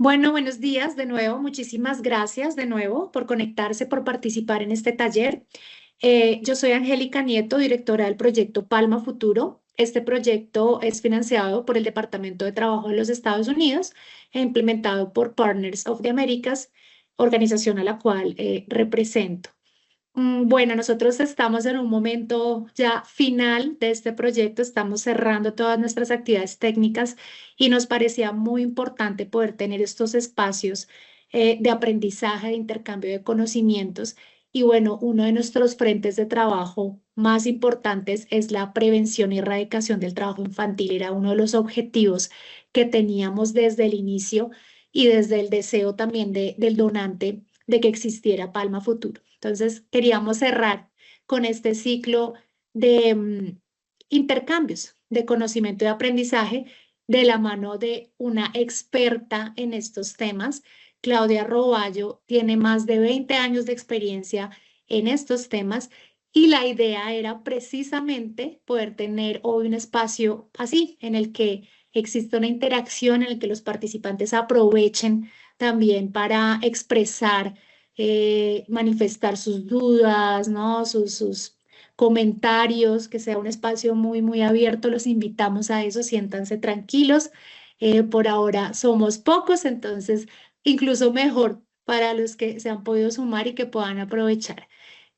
Bueno, buenos días de nuevo. Muchísimas gracias de nuevo por conectarse, por participar en este taller. Yo soy Angélica Nieto, directora del proyecto Palma Futuro. Este proyecto es financiado por el Departamento de Trabajo de los Estados Unidos e implementado por Partners of the Americas, organización a la cual represento. Bueno, nosotros estamos en un momento ya final de este proyecto, estamos cerrando todas nuestras actividades técnicas y nos parecía muy importante poder tener estos espacios de aprendizaje, de intercambio de conocimientos. Y bueno, uno de nuestros frentes de trabajo más importantes es la prevención y erradicación del trabajo infantil. Era uno de los objetivos que teníamos desde el inicio y desde el deseo también del donante de que existiera Palma Futuro. Entonces, queríamos cerrar con este ciclo de intercambios de conocimiento y aprendizaje de la mano de una experta en estos temas. Claudia Roballo tiene más de 20 años de experiencia en estos temas y la idea era precisamente poder tener hoy un espacio así en el que exista una interacción, en el que los participantes aprovechen también para expresar, manifestar sus dudas, ¿no? Sus comentarios, que sea un espacio muy, muy abierto. Los invitamos a eso, siéntanse tranquilos. Por ahora somos pocos, entonces incluso mejor para los que se han podido sumar y que puedan aprovechar.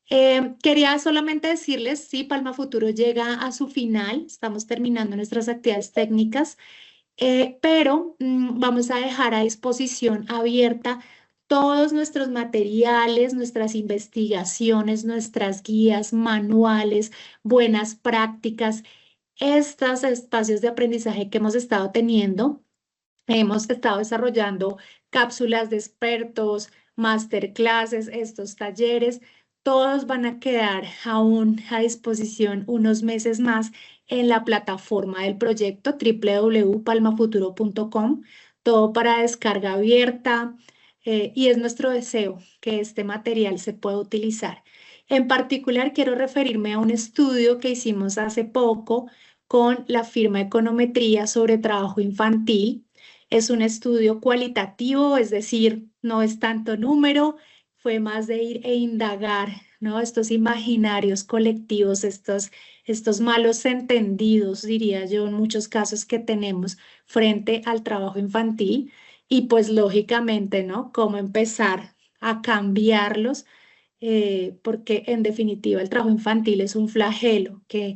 Quería solamente decirles, sí, Palma Futuro llega a su final, estamos terminando nuestras actividades técnicas. Pero vamos a dejar a disposición abierta todos nuestros materiales, nuestras investigaciones, nuestras guías, manuales, buenas prácticas, estos espacios de aprendizaje que hemos estado teniendo. Hemos estado desarrollando cápsulas de expertos, masterclasses, estos talleres. Todos van a quedar aún a disposición unos meses más en la plataforma del proyecto www.palmafuturo.com. Todo para descarga abierta, y es nuestro deseo que este material se pueda utilizar. En particular, quiero referirme a un estudio que hicimos hace poco con la firma Econometría sobre trabajo infantil. Es un estudio cualitativo, es decir, no es tanto número, fue más de ir e indagar, ¿no? Estos imaginarios colectivos, estos malos entendidos, diría yo, en muchos casos que tenemos frente al trabajo infantil y pues lógicamente, ¿no? Cómo empezar a cambiarlos, porque en definitiva el trabajo infantil es un flagelo que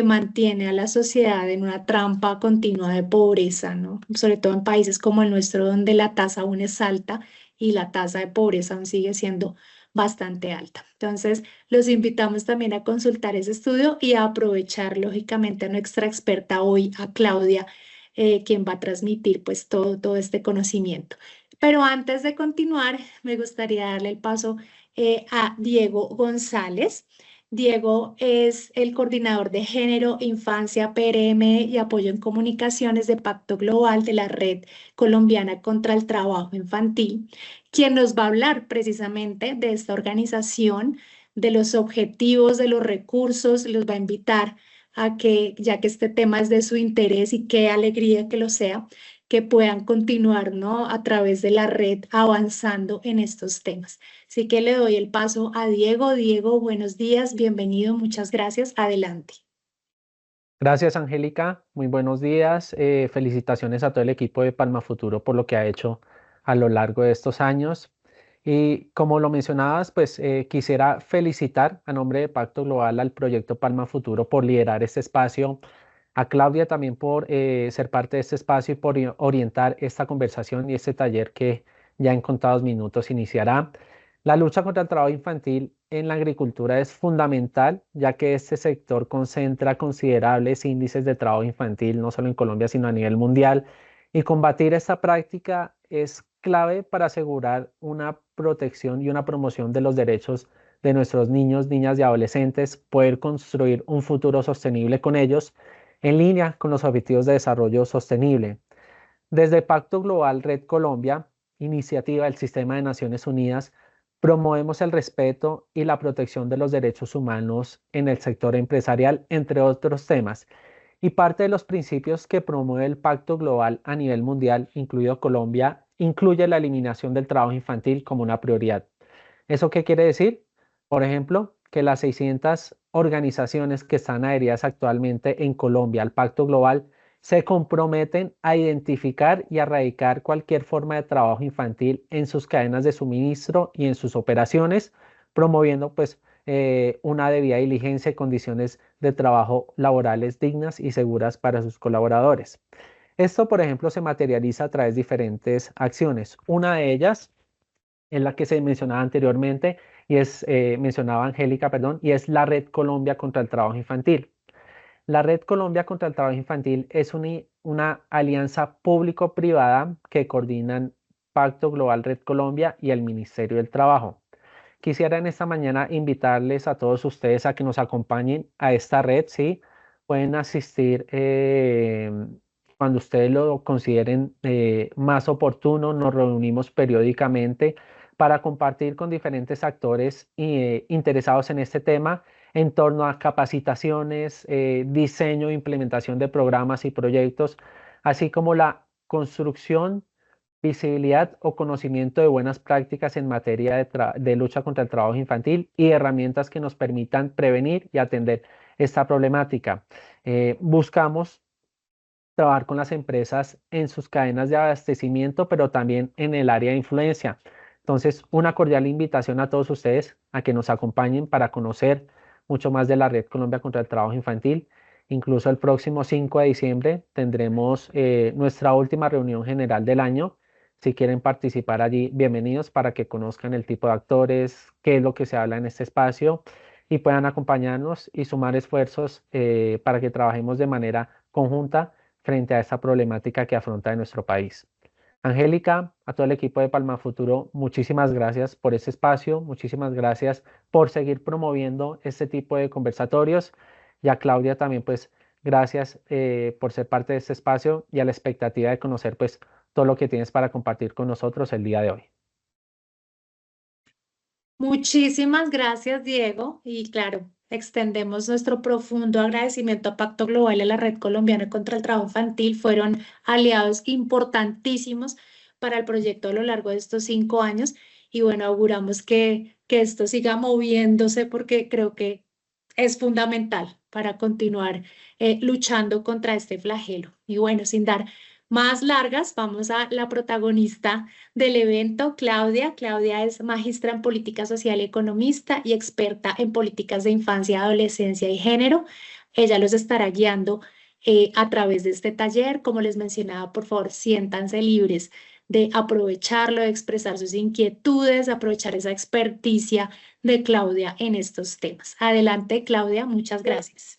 mantiene a la sociedad en una trampa continua de pobreza, ¿no? Sobre todo en países como el nuestro, donde la tasa aún es alta y la tasa de pobreza aún sigue siendo bastante alta. Entonces, los invitamos también a consultar ese estudio y a aprovechar, lógicamente, a nuestra experta hoy, a Claudia, quien va a transmitir pues todo este conocimiento. Pero antes de continuar, me gustaría darle el paso a Diego González. Diego es el coordinador de género, infancia, PRM y apoyo en comunicaciones de Pacto Global de la Red Colombiana contra el Trabajo Infantil, quien nos va a hablar precisamente de esta organización, de los objetivos, de los recursos, los va a invitar a que, ya que este tema es de su interés y qué alegría que lo sea, que puedan continuar, ¿no? A través de la red avanzando en estos temas. Así que le doy el paso a Diego. Diego, buenos días, bienvenido, muchas gracias. Adelante. Gracias, Angélica. Muy buenos días. Felicitaciones a todo el equipo de Palma Futuro por lo que ha hecho a lo largo de estos años. Y como lo mencionabas, pues quisiera felicitar a nombre de Pacto Global al proyecto Palma Futuro por liderar este espacio, a Claudia también por ser parte de este espacio y por orientar esta conversación y este taller que ya en contados minutos iniciará. La lucha contra el trabajo infantil en la agricultura es fundamental, ya que este sector concentra considerables índices de trabajo infantil, no solo en Colombia, sino a nivel mundial. Y combatir esta práctica es clave para asegurar una protección y una promoción de los derechos de nuestros niños, niñas y adolescentes, poder construir un futuro sostenible con ellos, en línea con los Objetivos de Desarrollo Sostenible. Desde Pacto Global Red Colombia, iniciativa del Sistema de Naciones Unidas, promovemos el respeto y la protección de los derechos humanos en el sector empresarial, entre otros temas. Y parte de los principios que promueve el Pacto Global a nivel mundial, incluido Colombia, incluye la eliminación del trabajo infantil como una prioridad. ¿Eso qué quiere decir? Por ejemplo, que las 600 organizaciones que están adheridas actualmente en Colombia al Pacto Global se comprometen a identificar y erradicar cualquier forma de trabajo infantil en sus cadenas de suministro y en sus operaciones, promoviendo pues una debida diligencia y condiciones de trabajo laborales dignas y seguras para sus colaboradores. Esto, por ejemplo, se materializa a través de diferentes acciones. Una de ellas es la que se mencionaba anteriormente y mencionaba Angélica, perdón, y es la Red Colombia contra el Trabajo Infantil. La Red Colombia contra el Trabajo Infantil es una alianza público-privada que coordinan Pacto Global Red Colombia y el Ministerio del Trabajo. Quisiera en esta mañana invitarles a todos ustedes a que nos acompañen a esta red, ¿sí? Pueden asistir cuando ustedes lo consideren más oportuno. Nos reunimos periódicamente para compartir con diferentes actores interesados en este tema en torno a capacitaciones, diseño e implementación de programas y proyectos, así como la construcción, visibilidad o conocimiento de buenas prácticas en materia de lucha contra el trabajo infantil y herramientas que nos permitan prevenir y atender esta problemática. Buscamos trabajar con las empresas en sus cadenas de abastecimiento, pero también en el área de influencia. Entonces, una cordial invitación a todos ustedes a que nos acompañen para conocer mucho más de la Red Colombia contra el Trabajo Infantil. Incluso el próximo 5 de diciembre tendremos nuestra última reunión general del año. Si quieren participar allí, bienvenidos para que conozcan el tipo de actores, qué es lo que se habla en este espacio y puedan acompañarnos y sumar esfuerzos para que trabajemos de manera conjunta frente a esta problemática que afronta nuestro país. Angélica, a todo el equipo de Palma Futuro, muchísimas gracias por este espacio, muchísimas gracias por seguir promoviendo este tipo de conversatorios y a Claudia también pues gracias por ser parte de este espacio y a la expectativa de conocer pues todo lo que tienes para compartir con nosotros el día de hoy. Muchísimas gracias, Diego. Y claro, extendemos nuestro profundo agradecimiento a Pacto Global y a la Red Colombiana contra el Trabajo Infantil. Fueron aliados importantísimos para el proyecto a lo largo de estos 5 años. Y bueno, auguramos que esto siga moviéndose porque creo que es fundamental para continuar luchando contra este flagelo. Y bueno, sin dar más largas, vamos a la protagonista del evento, Claudia. Claudia es magistra en política social y economista y experta en políticas de infancia, adolescencia y género. Ella los estará guiando a través de este taller. Como les mencionaba, por favor, siéntanse libres de aprovecharlo, de expresar sus inquietudes, aprovechar esa experticia de Claudia en estos temas. Adelante, Claudia, muchas gracias.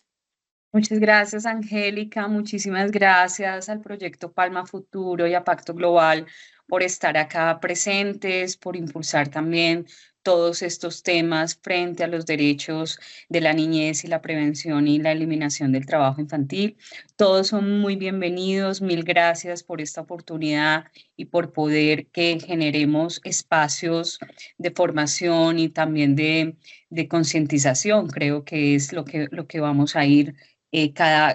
Muchas gracias, Angélica. Muchísimas gracias al proyecto Palma Futuro y a Pacto Global por estar acá presentes, por impulsar también todos estos temas frente a los derechos de la niñez y la prevención y la eliminación del trabajo infantil. Todos son muy bienvenidos. Mil gracias por esta oportunidad y por poder que generemos espacios de formación y también de concientización. Creo que es lo que vamos a ir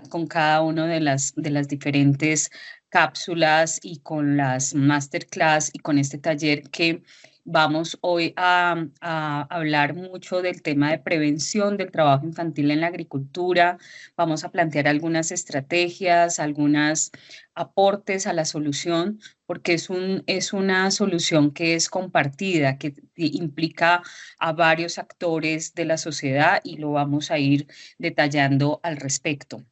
con cada una de las diferentes cápsulas y con las masterclass y con este taller que vamos hoy a hablar mucho del tema de prevención del trabajo infantil en la agricultura. Vamos a plantear algunas estrategias, algunos aportes a la solución, porque es una solución que es compartida, que implica a varios actores de la sociedad y lo vamos a ir detallando al respecto.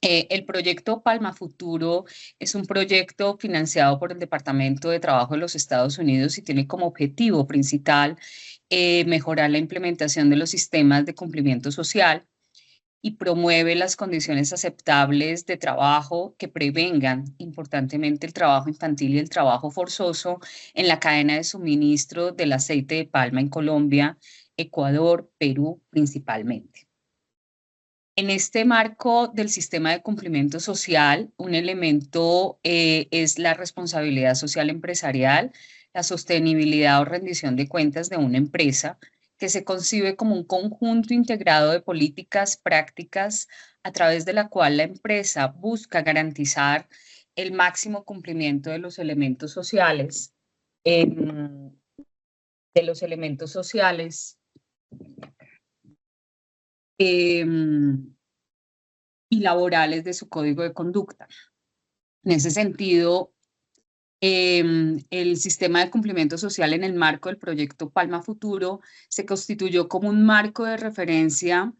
El proyecto Palma Futuro es un proyecto financiado por el Departamento de Trabajo de los Estados Unidos y tiene como objetivo principal mejorar la implementación de los sistemas de cumplimiento social y promueve las condiciones aceptables de trabajo que prevengan importantemente el trabajo infantil y el trabajo forzoso en la cadena de suministro del aceite de palma en Colombia, Ecuador, Perú principalmente. En este marco del sistema de cumplimiento social, un elemento es la responsabilidad social empresarial, la sostenibilidad o rendición de cuentas de una empresa, que se concibe como un conjunto integrado de políticas prácticas a través de la cual la empresa busca garantizar el máximo cumplimiento de los elementos sociales, em, y laborales de su código de conducta. En ese sentido, el sistema de cumplimiento social en el marco del proyecto Palma Futuro se constituyó como un marco de referencia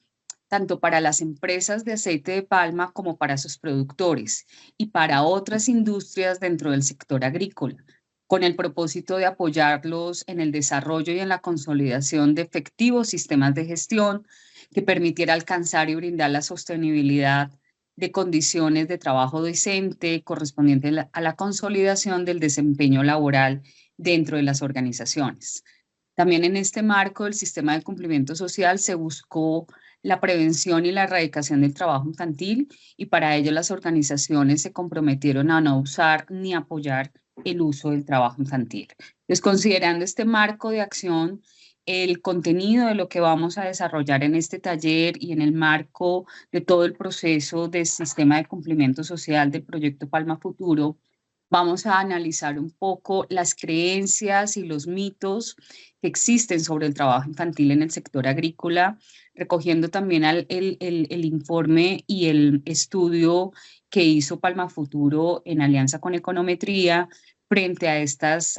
tanto para las empresas de aceite de palma como para sus productores y para otras industrias dentro del sector agrícola, con el propósito de apoyarlos en el desarrollo y en la consolidación de efectivos sistemas de gestión que permitiera alcanzar y brindar la sostenibilidad de condiciones de trabajo decente correspondiente a la consolidación del desempeño laboral dentro de las organizaciones. También en este marco del sistema de cumplimiento social se buscó la prevención y la erradicación del trabajo infantil y para ello las organizaciones se comprometieron a no usar ni apoyar el uso del trabajo infantil. Entonces, considerando este marco de acción, el contenido de lo que vamos a desarrollar en este taller y en el marco de todo el proceso del sistema de cumplimiento social del proyecto Palma Futuro, vamos a analizar un poco las creencias y los mitos que existen sobre el trabajo infantil en el sector agrícola, recogiendo también el informe y el estudio que hizo Palma Futuro en alianza con Econometría frente a estas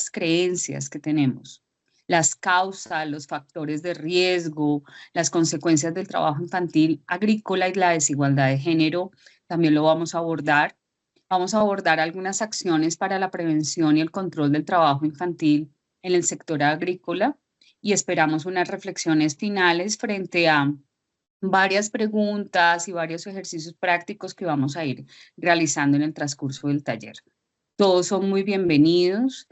creencias que tenemos. Las causas, los factores de riesgo, las consecuencias del trabajo infantil agrícola y la desigualdad de género, también lo vamos a abordar. Vamos a abordar algunas acciones para la prevención y el control del trabajo infantil en el sector agrícola y esperamos unas reflexiones finales frente a varias preguntas y varios ejercicios prácticos que vamos a ir realizando en el transcurso del taller. Todos son muy bienvenidos,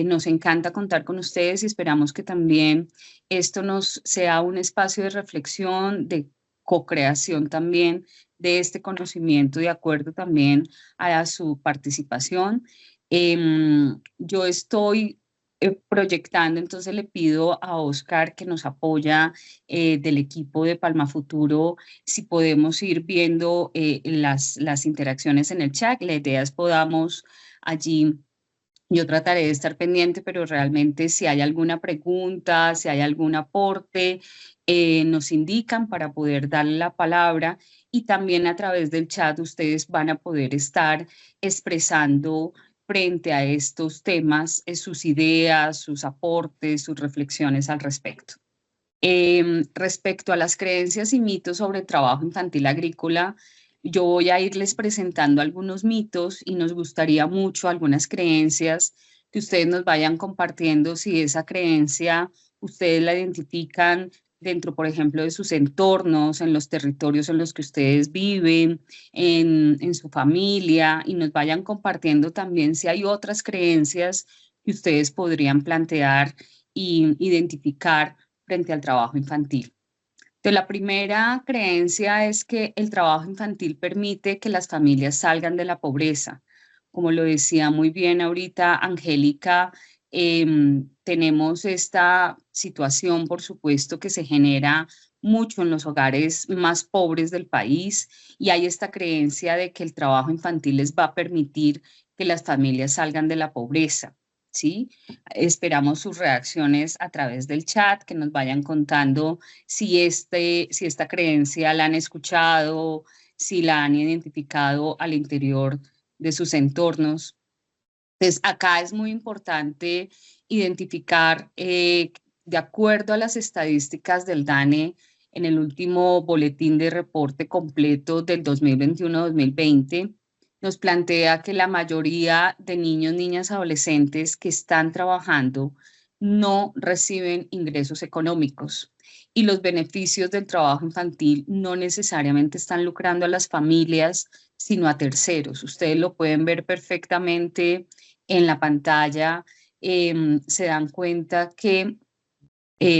nos encanta contar con ustedes y esperamos que también esto nos sea un espacio de reflexión, de co-creación también de este conocimiento de acuerdo también a su participación. Yo estoy proyectando, entonces le pido a Oscar que nos apoya del equipo de Palma Futuro, si podemos ir viendo las interacciones en el chat. La idea es podamos allí, yo trataré de estar pendiente, pero realmente si hay alguna pregunta, si hay algún aporte, nos indican para poder darle la palabra y también a través del chat ustedes van a poder estar expresando frente a estos temas sus ideas, sus aportes, sus reflexiones al respecto. Respecto a las creencias y mitos sobre el trabajo infantil agrícola, yo voy a irles presentando algunos mitos y nos gustaría mucho algunas creencias que ustedes nos vayan compartiendo si esa creencia ustedes la identifican dentro, por ejemplo, de sus entornos, en los territorios en los que ustedes viven, en su familia, y nos vayan compartiendo también si hay otras creencias que ustedes podrían plantear e identificar frente al trabajo infantil. Entonces, la primera creencia es que el trabajo infantil permite que las familias salgan de la pobreza. Como lo decía muy bien ahorita Angélica, tenemos esta situación, por supuesto, que se genera mucho en los hogares más pobres del país y hay esta creencia de que el trabajo infantil les va a permitir que las familias salgan de la pobreza. ¿Sí? Esperamos sus reacciones a través del chat, que nos vayan contando si esta creencia la han escuchado, si la han identificado al interior de sus entornos. Entonces, acá es muy importante identificar, de acuerdo a las estadísticas del DANE, en el último boletín de reporte completo del 2021-2020, nos plantea que la mayoría de niños, niñas, adolescentes que están trabajando no reciben ingresos económicos y los beneficios del trabajo infantil no necesariamente están lucrando a las familias, sino a terceros. Ustedes lo pueden ver perfectamente en la pantalla, se dan cuenta que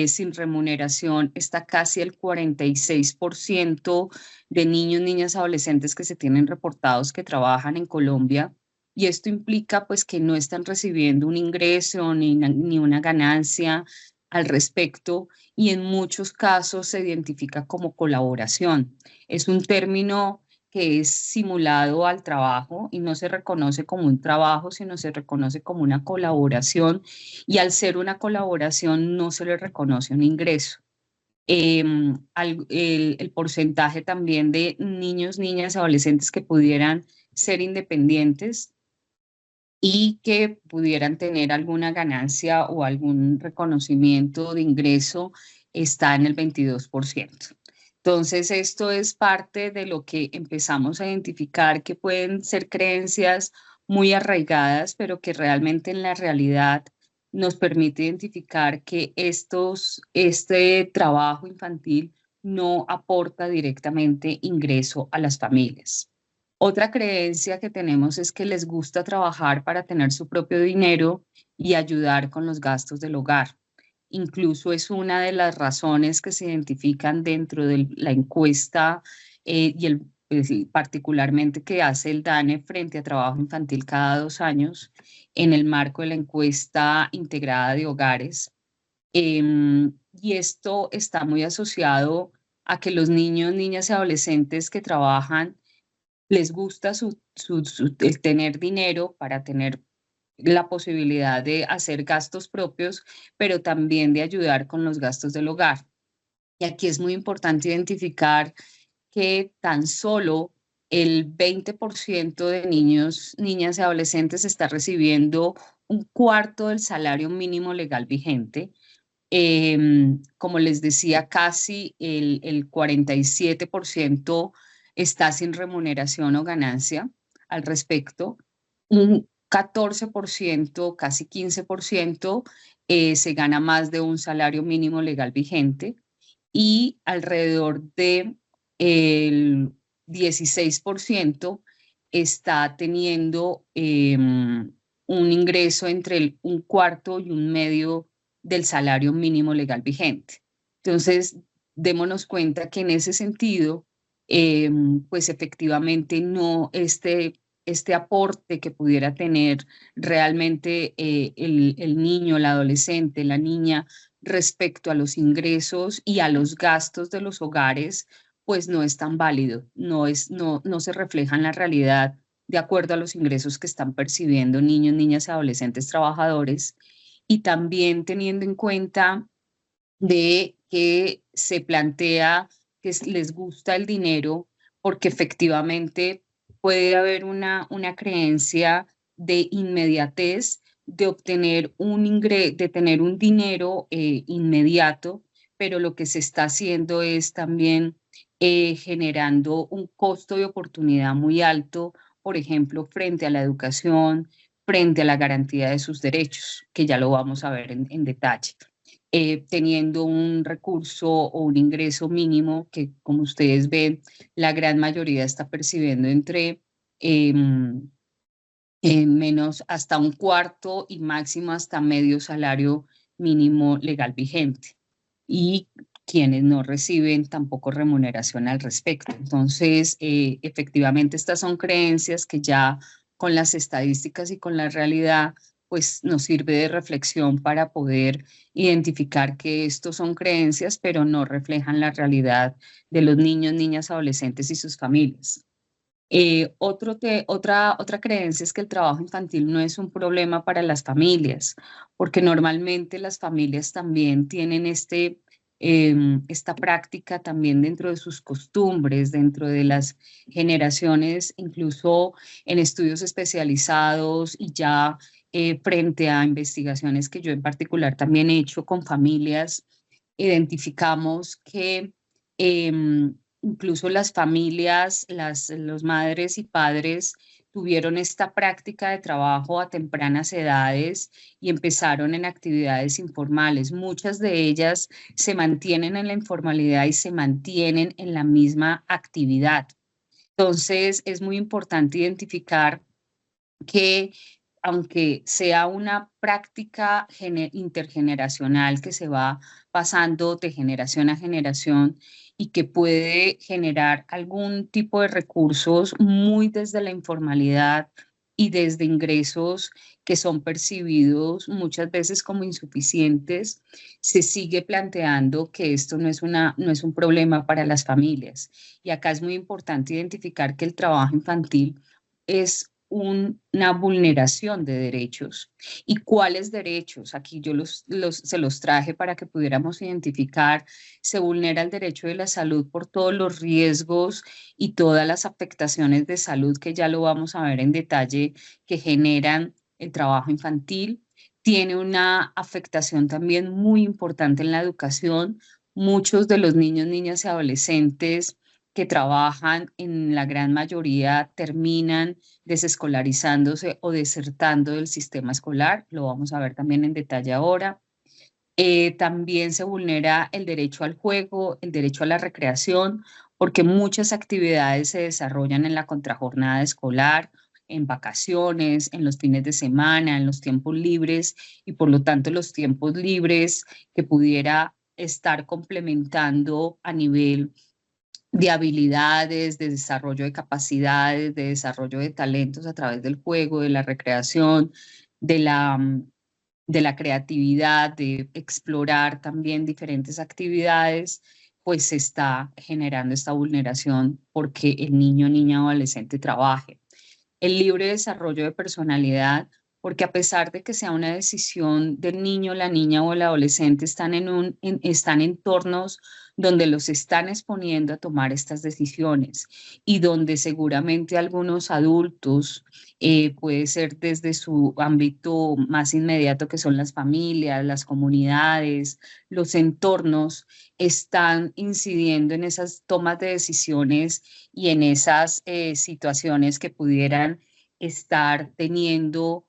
sin remuneración está casi el 46% de niños, niñas, adolescentes que se tienen reportados que trabajan en Colombia y esto implica pues que no están recibiendo un ingreso ni una ganancia al respecto y en muchos casos se identifica como colaboración. Es un término que es simulado al trabajo y no se reconoce como un trabajo, sino se reconoce como una colaboración, y al ser una colaboración no se le reconoce un ingreso. El porcentaje también de niños, niñas, adolescentes que pudieran ser independientes y que pudieran tener alguna ganancia o algún reconocimiento de ingreso está en el 22%. Entonces, esto es parte de lo que empezamos a identificar, que pueden ser creencias muy arraigadas, pero que realmente en la realidad nos permite identificar que este trabajo infantil no aporta directamente ingreso a las familias. Otra creencia que tenemos es que les gusta trabajar para tener su propio dinero y ayudar con los gastos del hogar. Incluso es una de las razones que se identifican dentro de la encuesta particularmente que hace el DANE frente a trabajo infantil cada 2 años en el marco de la encuesta integrada de hogares. Y esto está muy asociado a que los niños, niñas y adolescentes que trabajan les gusta el tener dinero para tener la posibilidad de hacer gastos propios, pero también de ayudar con los gastos del hogar. Y aquí es muy importante identificar que tan solo el 20% de niños, niñas y adolescentes está recibiendo un cuarto del salario mínimo legal vigente. Como les decía, casi el 47% está sin remuneración o ganancia al respecto. Un 14%, casi 15%, se gana más de un salario mínimo legal vigente, y alrededor de el 16% está teniendo un ingreso entre un cuarto y un medio del salario mínimo legal vigente. Entonces, démonos cuenta que en ese sentido, pues efectivamente no este aporte que pudiera tener realmente el niño, el adolescente, la niña respecto a los ingresos y a los gastos de los hogares, pues no es tan válido, no se refleja en la realidad de acuerdo a los ingresos que están percibiendo niños, niñas y adolescentes trabajadores, y también teniendo en cuenta de que se plantea que les gusta el dinero porque efectivamente puede haber una creencia de inmediatez, de obtener de tener un dinero inmediato, pero lo que se está haciendo es también generando un costo de oportunidad muy alto, por ejemplo, frente a la educación, frente a la garantía de sus derechos, que ya lo vamos a ver en detalle. Teniendo un recurso o un ingreso mínimo que, como ustedes ven, la gran mayoría está percibiendo entre menos hasta un cuarto y máximo hasta medio salario mínimo legal vigente, y quienes no reciben tampoco remuneración al respecto. Entonces, efectivamente, estas son creencias que ya con las estadísticas y con la realidad, pues nos sirve de reflexión para poder identificar que estos son creencias, pero no reflejan la realidad de los niños, niñas, adolescentes y sus familias. Otra creencia es que el trabajo infantil no es un problema para las familias, porque normalmente las familias también tienen esta práctica también dentro de sus costumbres, dentro de las generaciones, incluso en estudios especializados y ya frente a investigaciones que yo en particular también he hecho con familias, identificamos que incluso las familias, los madres y padres tuvieron esta práctica de trabajo a tempranas edades y empezaron en actividades informales. Muchas de ellas se mantienen en la informalidad y se mantienen en la misma actividad. Entonces, es muy importante identificar que aunque sea una práctica intergeneracional que se va pasando de generación a generación y que puede generar algún tipo de recursos muy desde la informalidad, y desde ingresos que son percibidos muchas veces como insuficientes, se sigue planteando que esto no es un problema para las familias. Y acá es muy importante identificar que el trabajo infantil es una vulneración de derechos. ¿Y cuáles derechos? Aquí yo se los traje para que pudiéramos identificar. Se vulnera el derecho de la salud por todos los riesgos y todas las afectaciones de salud que ya lo vamos a ver en detalle que generan el trabajo infantil. Tiene una afectación también muy importante en la educación. Muchos de los niños, niñas y adolescentes que trabajan, en la gran mayoría terminan desescolarizándose o desertando del sistema escolar. Lo vamos a ver también en detalle ahora. También se vulnera el derecho al juego, el derecho a la recreación, porque muchas actividades se desarrollan en la contrajornada escolar, en vacaciones, en los fines de semana, en los tiempos libres, y por lo tanto los tiempos libres que pudiera estar complementando a nivel de habilidades, de desarrollo de capacidades, de desarrollo de talentos a través del juego, de la recreación, de la creatividad, de explorar también diferentes actividades, pues se está generando esta vulneración porque el niño, niña o adolescente trabaje. El libre desarrollo de personalidad, porque a pesar de que sea una decisión del niño, la niña o el adolescente, están están en entornos donde los están exponiendo a tomar estas decisiones y donde seguramente algunos adultos, puede ser desde su ámbito más inmediato, que son las familias, las comunidades, los entornos, están incidiendo en esas tomas de decisiones y en esas situaciones que pudieran estar teniendo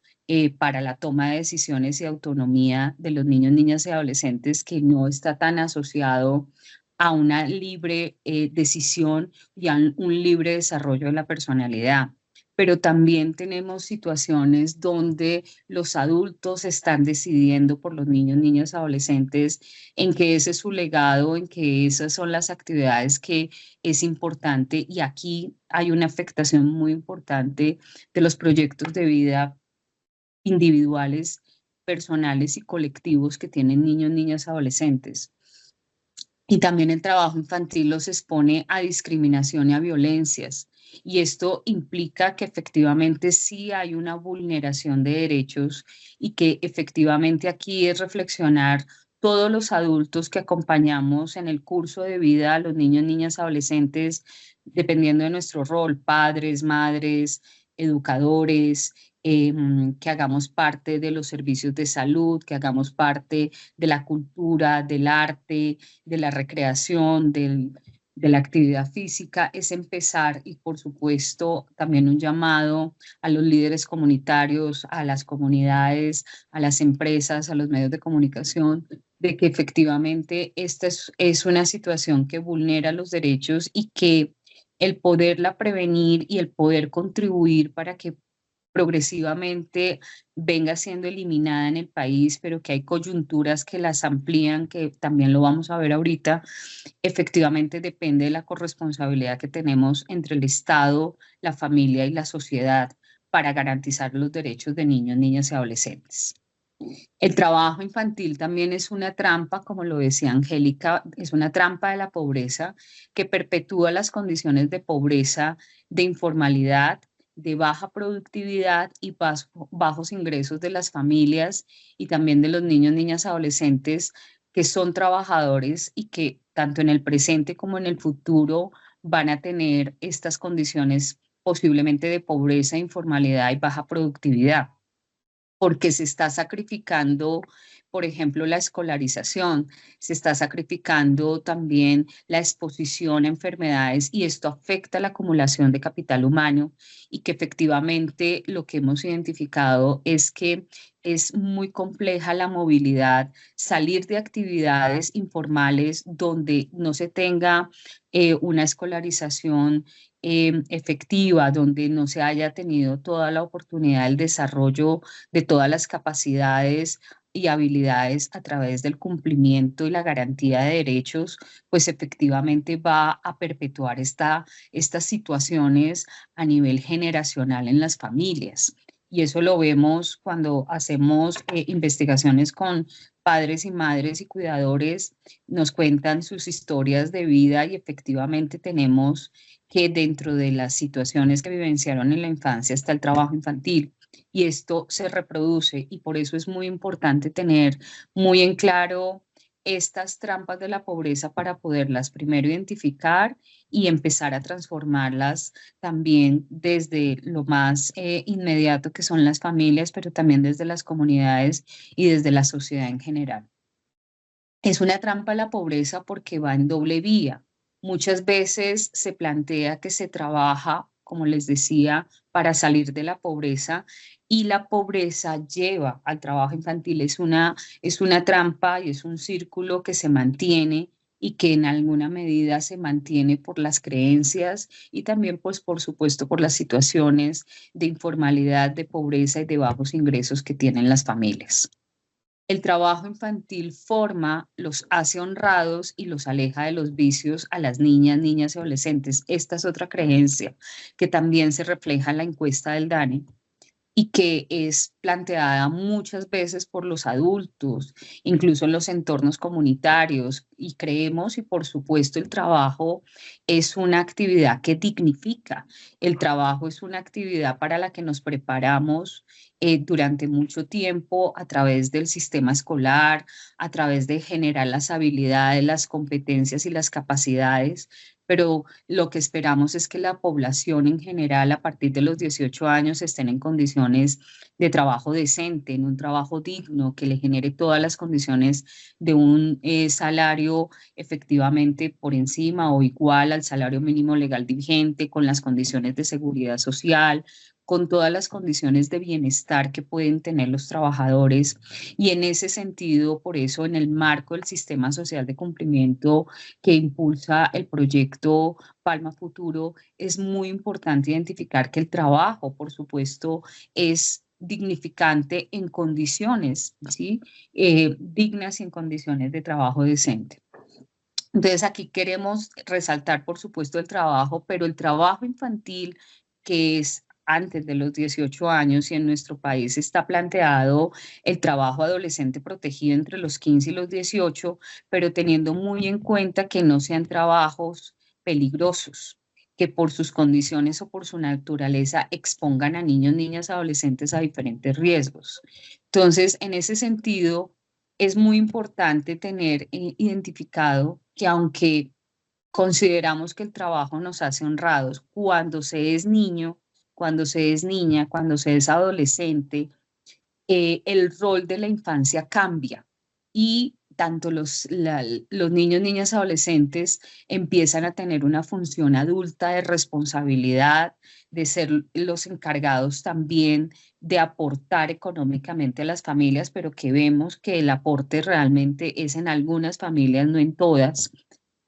para la toma de decisiones y autonomía de los niños, niñas y adolescentes, que no está tan asociado a una libre decisión y a un libre desarrollo de la personalidad. Pero también tenemos situaciones donde los adultos están decidiendo por los niños, niñas, adolescentes, en que ese es su legado, en que esas son las actividades que es importante, y aquí hay una afectación muy importante de los proyectos de vida individuales, personales y colectivos que tienen niños, niñas, adolescentes. Y también el trabajo infantil los expone a discriminación y a violencias. Y esto implica que efectivamente sí hay una vulneración de derechos y que efectivamente aquí es reflexionar todos los adultos que acompañamos en el curso de vida a los niños, niñas, adolescentes, dependiendo de nuestro rol, padres, madres, educadores, que hagamos parte de los servicios de salud, que hagamos parte de la cultura, del arte, de la recreación, de la actividad física, es empezar, y por supuesto también un llamado a los líderes comunitarios, a las comunidades, a las empresas, a los medios de comunicación, de que efectivamente esta es una situación que vulnera los derechos y que el poderla prevenir y el poder contribuir para que progresivamente venga siendo eliminada en el país, pero que hay coyunturas que las amplían, que también lo vamos a ver ahorita, efectivamente depende de la corresponsabilidad que tenemos entre el Estado, la familia y la sociedad para garantizar los derechos de niños, niñas y adolescentes. El trabajo infantil también es una trampa, como lo decía Angélica, es una trampa de la pobreza que perpetúa las condiciones de pobreza, de informalidad, de baja productividad y bajos ingresos de las familias y también de los niños, niñas, adolescentes que son trabajadores y que tanto en el presente como en el futuro van a tener estas condiciones posiblemente de pobreza, informalidad y baja productividad, porque se está sacrificando, por ejemplo, la escolarización, se está sacrificando también la exposición a enfermedades, y esto afecta la acumulación de capital humano, y que efectivamente lo que hemos identificado es que es muy compleja la movilidad, salir de actividades informales donde no se tenga una escolarización efectiva, donde no se haya tenido toda la oportunidad del desarrollo de todas las capacidades y habilidades a través del cumplimiento y la garantía de derechos, pues efectivamente va a perpetuar estas situaciones a nivel generacional en las familias. Y eso lo vemos cuando hacemos investigaciones con padres y madres y cuidadores, nos cuentan sus historias de vida y efectivamente tenemos que dentro de las situaciones que vivenciaron en la infancia está el trabajo infantil. Y esto se reproduce y por eso es muy importante tener muy en claro estas trampas de la pobreza para poderlas primero identificar y empezar a transformarlas también desde lo más inmediato que son las familias, pero también desde las comunidades y desde la sociedad en general. Es una trampa la pobreza porque va en doble vía. Muchas veces se plantea que se trabaja, como les decía, para salir de la pobreza y la pobreza lleva al trabajo infantil. Es una trampa y es un círculo que se mantiene y que en alguna medida se mantiene por las creencias y también, pues, por supuesto, por las situaciones de informalidad, de pobreza y de bajos ingresos que tienen las familias. El trabajo infantil forma, los hace honrados y los aleja de los vicios a las niñas y adolescentes. Esta es otra creencia que también se refleja en la encuesta del DANE y que es planteada muchas veces por los adultos, incluso en los entornos comunitarios, y creemos, y por supuesto el trabajo es una actividad que dignifica, el trabajo es una actividad para la que nos preparamos durante mucho tiempo a través del sistema escolar, a través de generar las habilidades, las competencias y las capacidades, pero lo que esperamos es que la población en general a partir de los 18 años estén en condiciones de trabajo decente, en un trabajo digno, que le genere todas las condiciones de un salario efectivamente por encima o igual al salario mínimo legal vigente, con las condiciones de seguridad social, con todas las condiciones de bienestar que pueden tener los trabajadores. Y en ese sentido, por eso, en el marco del sistema social de cumplimiento que impulsa el proyecto Palma Futuro, es muy importante identificar que el trabajo, por supuesto, es dignificante en condiciones, ¿sí? Dignas y en condiciones de trabajo decente. Entonces, aquí queremos resaltar, por supuesto, el trabajo, pero el trabajo infantil, que es antes de los 18 años y en nuestro país está planteado el trabajo adolescente protegido entre los 15 y los 18, pero teniendo muy en cuenta que no sean trabajos peligrosos, que por sus condiciones o por su naturaleza expongan a niños, niñas, adolescentes a diferentes riesgos. Entonces, en ese sentido, es muy importante tener identificado que aunque consideramos que el trabajo nos hace honrados, cuando se es niño, cuando se es niña, cuando se es adolescente, el rol de la infancia cambia y tanto los niños, niñas, adolescentes empiezan a tener una función adulta de responsabilidad, de ser los encargados también de aportar económicamente a las familias, pero que vemos que el aporte realmente es en algunas familias, no en todas,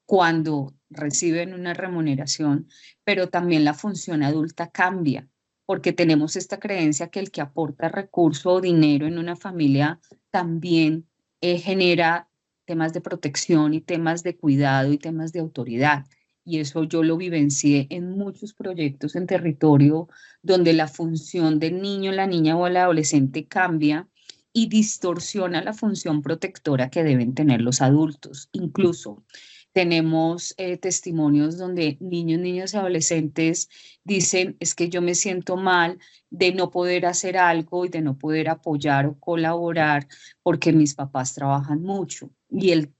cuando reciben una remuneración, pero también la función adulta cambia, porque tenemos esta creencia que el que aporta recurso o dinero en una familia también genera temas de protección y temas de cuidado y temas de autoridad. Y eso yo lo vivencié en muchos proyectos en territorio donde la función del niño, la niña o el adolescente cambia y distorsiona la función protectora que deben tener los adultos. Incluso tenemos testimonios donde niños, niñas y adolescentes dicen, es que yo me siento mal de no poder hacer algo y de no poder apoyar o colaborar porque mis papás trabajan mucho. Y el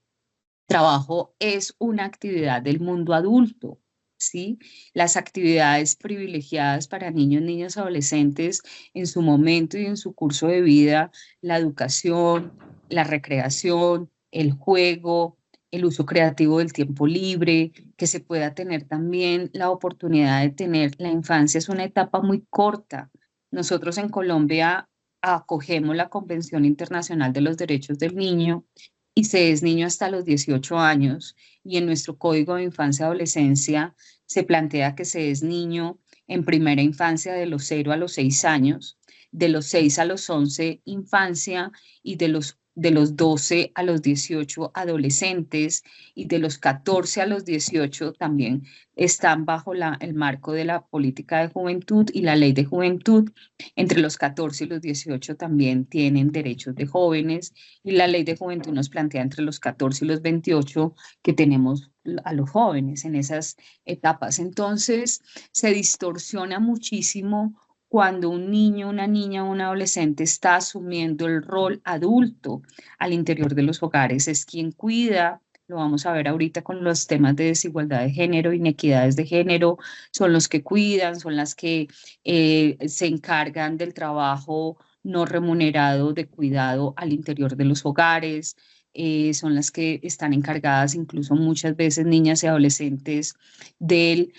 trabajo es una actividad del mundo adulto, ¿sí? Las actividades privilegiadas para niños, niñas, adolescentes en su momento y en su curso de vida, la educación, la recreación, el juego, el uso creativo del tiempo libre, que se pueda tener también la oportunidad de tener. La infancia es una etapa muy corta. Nosotros en Colombia acogemos la Convención Internacional de los Derechos del Niño y se es niño hasta los 18 años y en nuestro Código de Infancia y Adolescencia se plantea que se es niño en primera infancia de los 0 a los 6 años, de los 6 a los 11 infancia y de los 12 a los 18 adolescentes y de los 14 a los 18 también están bajo el marco de la política de juventud y la ley de juventud. Entre los 14 y los 18 también tienen derechos de jóvenes y la ley de juventud nos plantea entre los 14 y los 28 que tenemos a los jóvenes en esas etapas. Entonces se distorsiona muchísimo cuando un niño, una niña o un adolescente está asumiendo el rol adulto al interior de los hogares. Es quien cuida, lo vamos a ver ahorita con los temas de desigualdad de género, inequidades de género, son los que cuidan, son las que se encargan del trabajo no remunerado de cuidado al interior de los hogares. Son las que están encargadas, incluso muchas veces niñas y adolescentes, del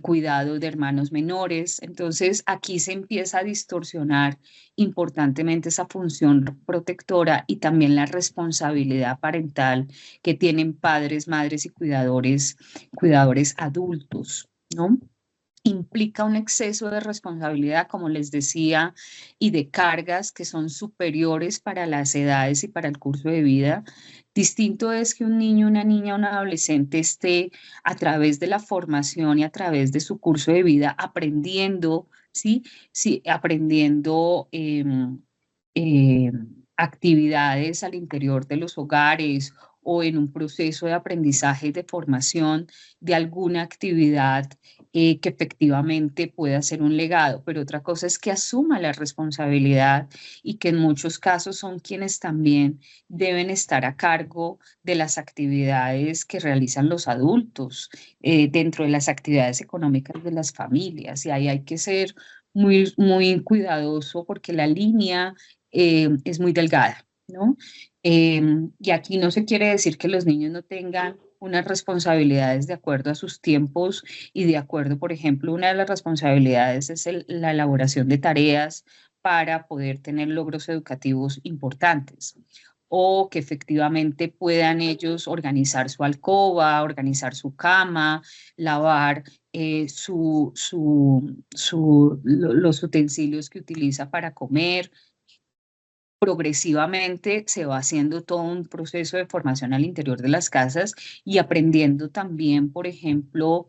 cuidado de hermanos menores. Entonces aquí se empieza a distorsionar importantemente esa función protectora y también la responsabilidad parental que tienen padres, madres y cuidadores adultos, ¿no? Implica un exceso de responsabilidad, como les decía, y de cargas que son superiores para las edades y para el curso de vida. Distinto es que un niño, una niña, un adolescente esté a través de la formación y a través de su curso de vida aprendiendo, ¿sí? Sí, aprendiendo actividades al interior de los hogares o en un proceso de aprendizaje y de formación de alguna actividad que efectivamente pueda ser un legado, pero otra cosa es que asuma la responsabilidad y que en muchos casos son quienes también deben estar a cargo de las actividades que realizan los adultos dentro de las actividades económicas de las familias, y ahí hay que ser muy, muy cuidadoso porque la línea es muy delgada, ¿no? Y aquí no se quiere decir que los niños no tengan unas responsabilidades de acuerdo a sus tiempos y de acuerdo, por ejemplo, una de las responsabilidades es la elaboración de tareas para poder tener logros educativos importantes o que efectivamente puedan ellos organizar su alcoba, organizar su cama, lavar los utensilios que utiliza para comer. Progresivamente se va haciendo todo un proceso de formación al interior de las casas y aprendiendo también, por ejemplo,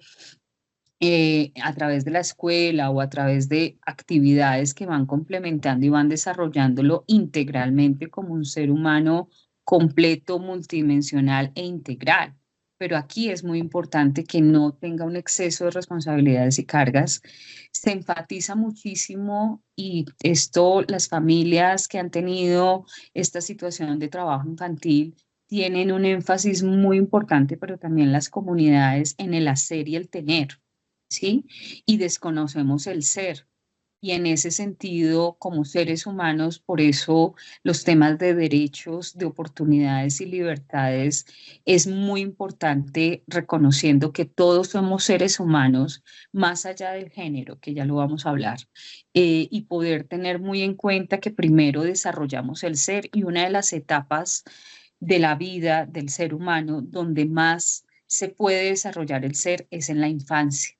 a través de la escuela o a través de actividades que van complementando y van desarrollándolo integralmente como un ser humano completo, multidimensional e integral. Pero aquí es muy importante que no tenga un exceso de responsabilidades y cargas. Se enfatiza muchísimo, y esto las familias que han tenido esta situación de trabajo infantil tienen un énfasis muy importante, pero también las comunidades en el hacer y el tener, ¿sí? Y desconocemos el ser. Y en ese sentido, como seres humanos, por eso los temas de derechos, de oportunidades y libertades es muy importante, reconociendo que todos somos seres humanos, más allá del género, que ya lo vamos a hablar, y poder tener muy en cuenta que primero desarrollamos el ser, y una de las etapas de la vida del ser humano donde más se puede desarrollar el ser es en la infancia.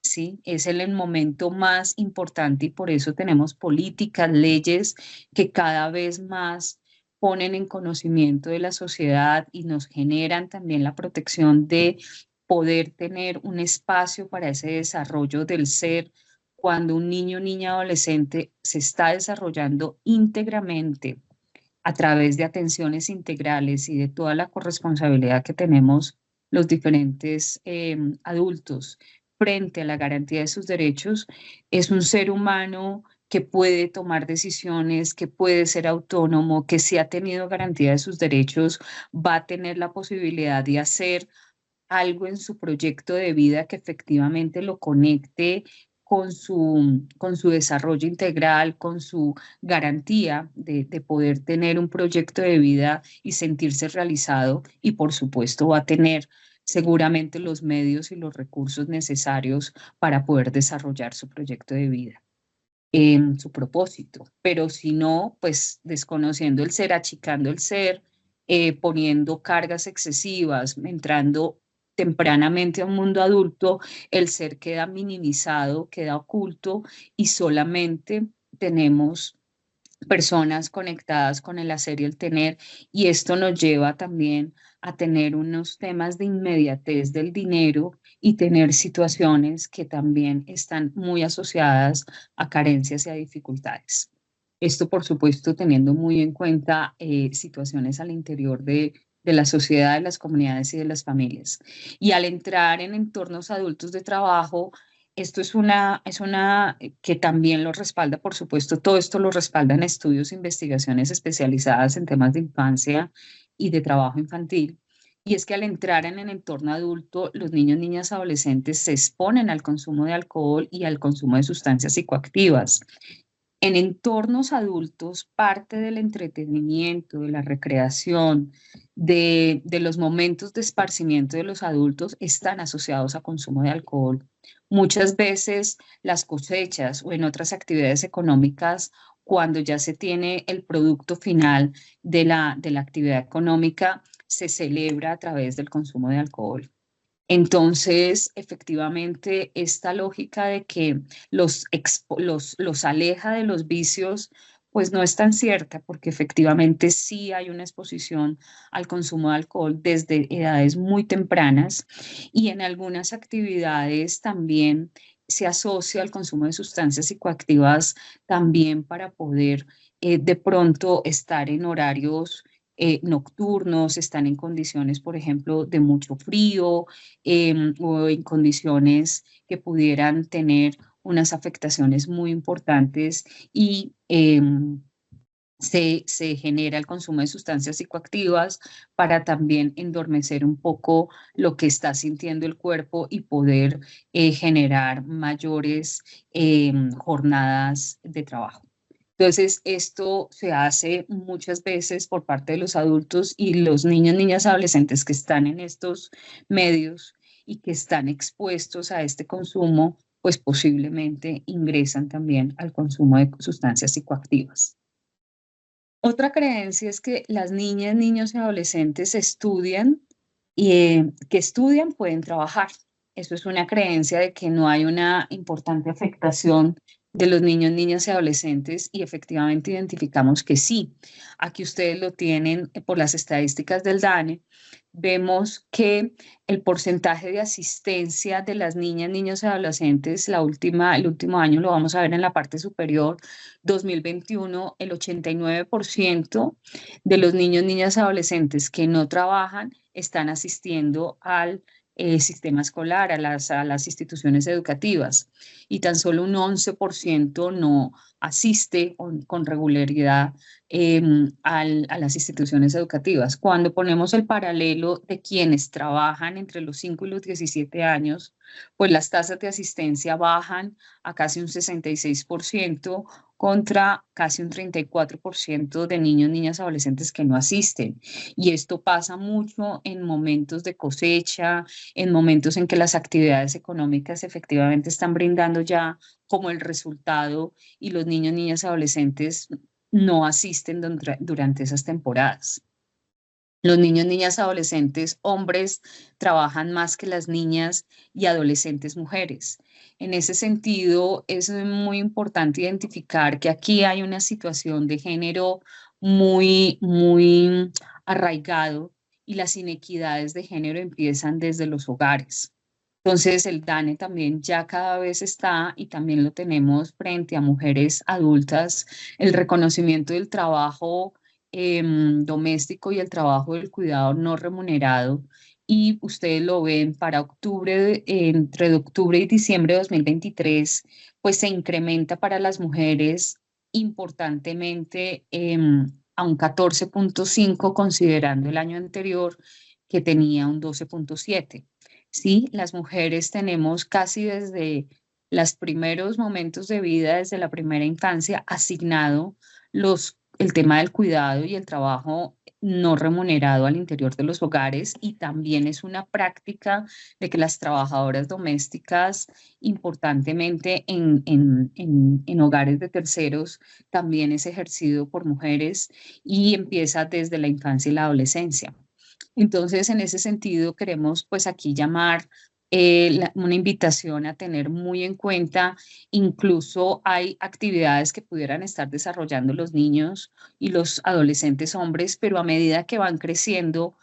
¿Sí? Es el momento más importante y por eso tenemos políticas, leyes que cada vez más ponen en conocimiento de la sociedad y nos generan también la protección de poder tener un espacio para ese desarrollo del ser cuando un niño, niña, adolescente se está desarrollando íntegramente a través de atenciones integrales y de toda la corresponsabilidad que tenemos los diferentes adultos frente a la garantía de sus derechos. Es un ser humano que puede tomar decisiones, que puede ser autónomo, que si ha tenido garantía de sus derechos, va a tener la posibilidad de hacer algo en su proyecto de vida que efectivamente lo conecte con su desarrollo integral, con su garantía de poder tener un proyecto de vida y sentirse realizado, y por supuesto va a tener seguramente los medios y los recursos necesarios para poder desarrollar su proyecto de vida, en su propósito. Pero si no, pues desconociendo el ser, achicando el ser, poniendo cargas excesivas, entrando tempranamente a un mundo adulto, el ser queda minimizado, queda oculto y solamente tenemos personas conectadas con el hacer y el tener, y esto nos lleva también a tener unos temas de inmediatez del dinero y tener situaciones que también están muy asociadas a carencias y a dificultades. Esto, por supuesto, teniendo muy en cuenta situaciones al interior de la sociedad, de las comunidades y de las familias. Y al entrar en entornos adultos de trabajo, esto es una que también lo respalda, por supuesto, todo esto lo respaldan estudios e investigaciones especializadas en temas de infancia y de trabajo infantil. Y es que al entrar en el entorno adulto, los niños, niñas, adolescentes se exponen al consumo de alcohol y al consumo de sustancias psicoactivas. En entornos adultos, parte del entretenimiento, de la recreación, de los momentos de esparcimiento de los adultos están asociados a consumo de alcohol. Muchas veces las cosechas o en otras actividades económicas, cuando ya se tiene el producto final de la actividad económica, se celebra a través del consumo de alcohol. Entonces, efectivamente, esta lógica de que los aleja de los vicios, pues no es tan cierta, porque efectivamente sí hay una exposición al consumo de alcohol desde edades muy tempranas y en algunas actividades también se asocia al consumo de sustancias psicoactivas también para poder de pronto estar en horarios nocturnos, están en condiciones, por ejemplo, de mucho frío, o en condiciones que pudieran tener unas afectaciones muy importantes y se genera el consumo de sustancias psicoactivas para también endormecer un poco lo que está sintiendo el cuerpo y poder generar mayores jornadas de trabajo. Entonces, esto se hace muchas veces por parte de los adultos y los niños, niñas, adolescentes que están en estos medios y que están expuestos a este consumo, pues posiblemente ingresan también al consumo de sustancias psicoactivas. Otra creencia es que las niñas, niños y adolescentes estudian y que estudian pueden trabajar. Eso es una creencia de que no hay una importante afectación de los niños, niñas y adolescentes y efectivamente identificamos que sí. Aquí ustedes lo tienen por las estadísticas del DANE. Vemos que el porcentaje de asistencia de las niñas, niños y adolescentes, el último año lo vamos a ver en la parte superior, 2021, el 89% de los niños, niñas y adolescentes que no trabajan están asistiendo al sistema escolar, a las instituciones educativas, y tan solo un 11% no asiste con regularidad a las instituciones educativas. Cuando ponemos el paralelo de quienes trabajan entre los 5 y los 17 años, pues las tasas de asistencia bajan a casi un 66% contra casi un 34% de niños, niñas, adolescentes que no asisten. Y esto pasa mucho en momentos de cosecha, en momentos en que las actividades económicas efectivamente están brindando ya como el resultado y los niños, niñas, adolescentes no asisten durante esas temporadas. Los niños, niñas, adolescentes, hombres, trabajan más que las niñas y adolescentes mujeres. En ese sentido, es muy importante identificar que aquí hay una situación de género muy, muy arraigado y las inequidades de género empiezan desde los hogares. Entonces, el DANE también ya cada vez está, y también lo tenemos frente a mujeres adultas, el reconocimiento del trabajo doméstico y el trabajo del cuidado no remunerado. Y ustedes lo ven para octubre, entre octubre y diciembre de 2023, pues se incrementa para las mujeres importantemente a un 14.5, considerando el año anterior que tenía un 12.7. Sí, las mujeres tenemos casi desde los primeros momentos de vida, desde la primera infancia, asignado el tema del cuidado y el trabajo no remunerado al interior de los hogares, y también es una práctica de que las trabajadoras domésticas, importantemente en hogares de terceros, también es ejercido por mujeres y empieza desde la infancia y la adolescencia. Entonces, en ese sentido, queremos pues aquí llamar una invitación a tener muy en cuenta. Incluso hay actividades que pudieran estar desarrollando los niños y los adolescentes hombres, pero a medida que van creciendo,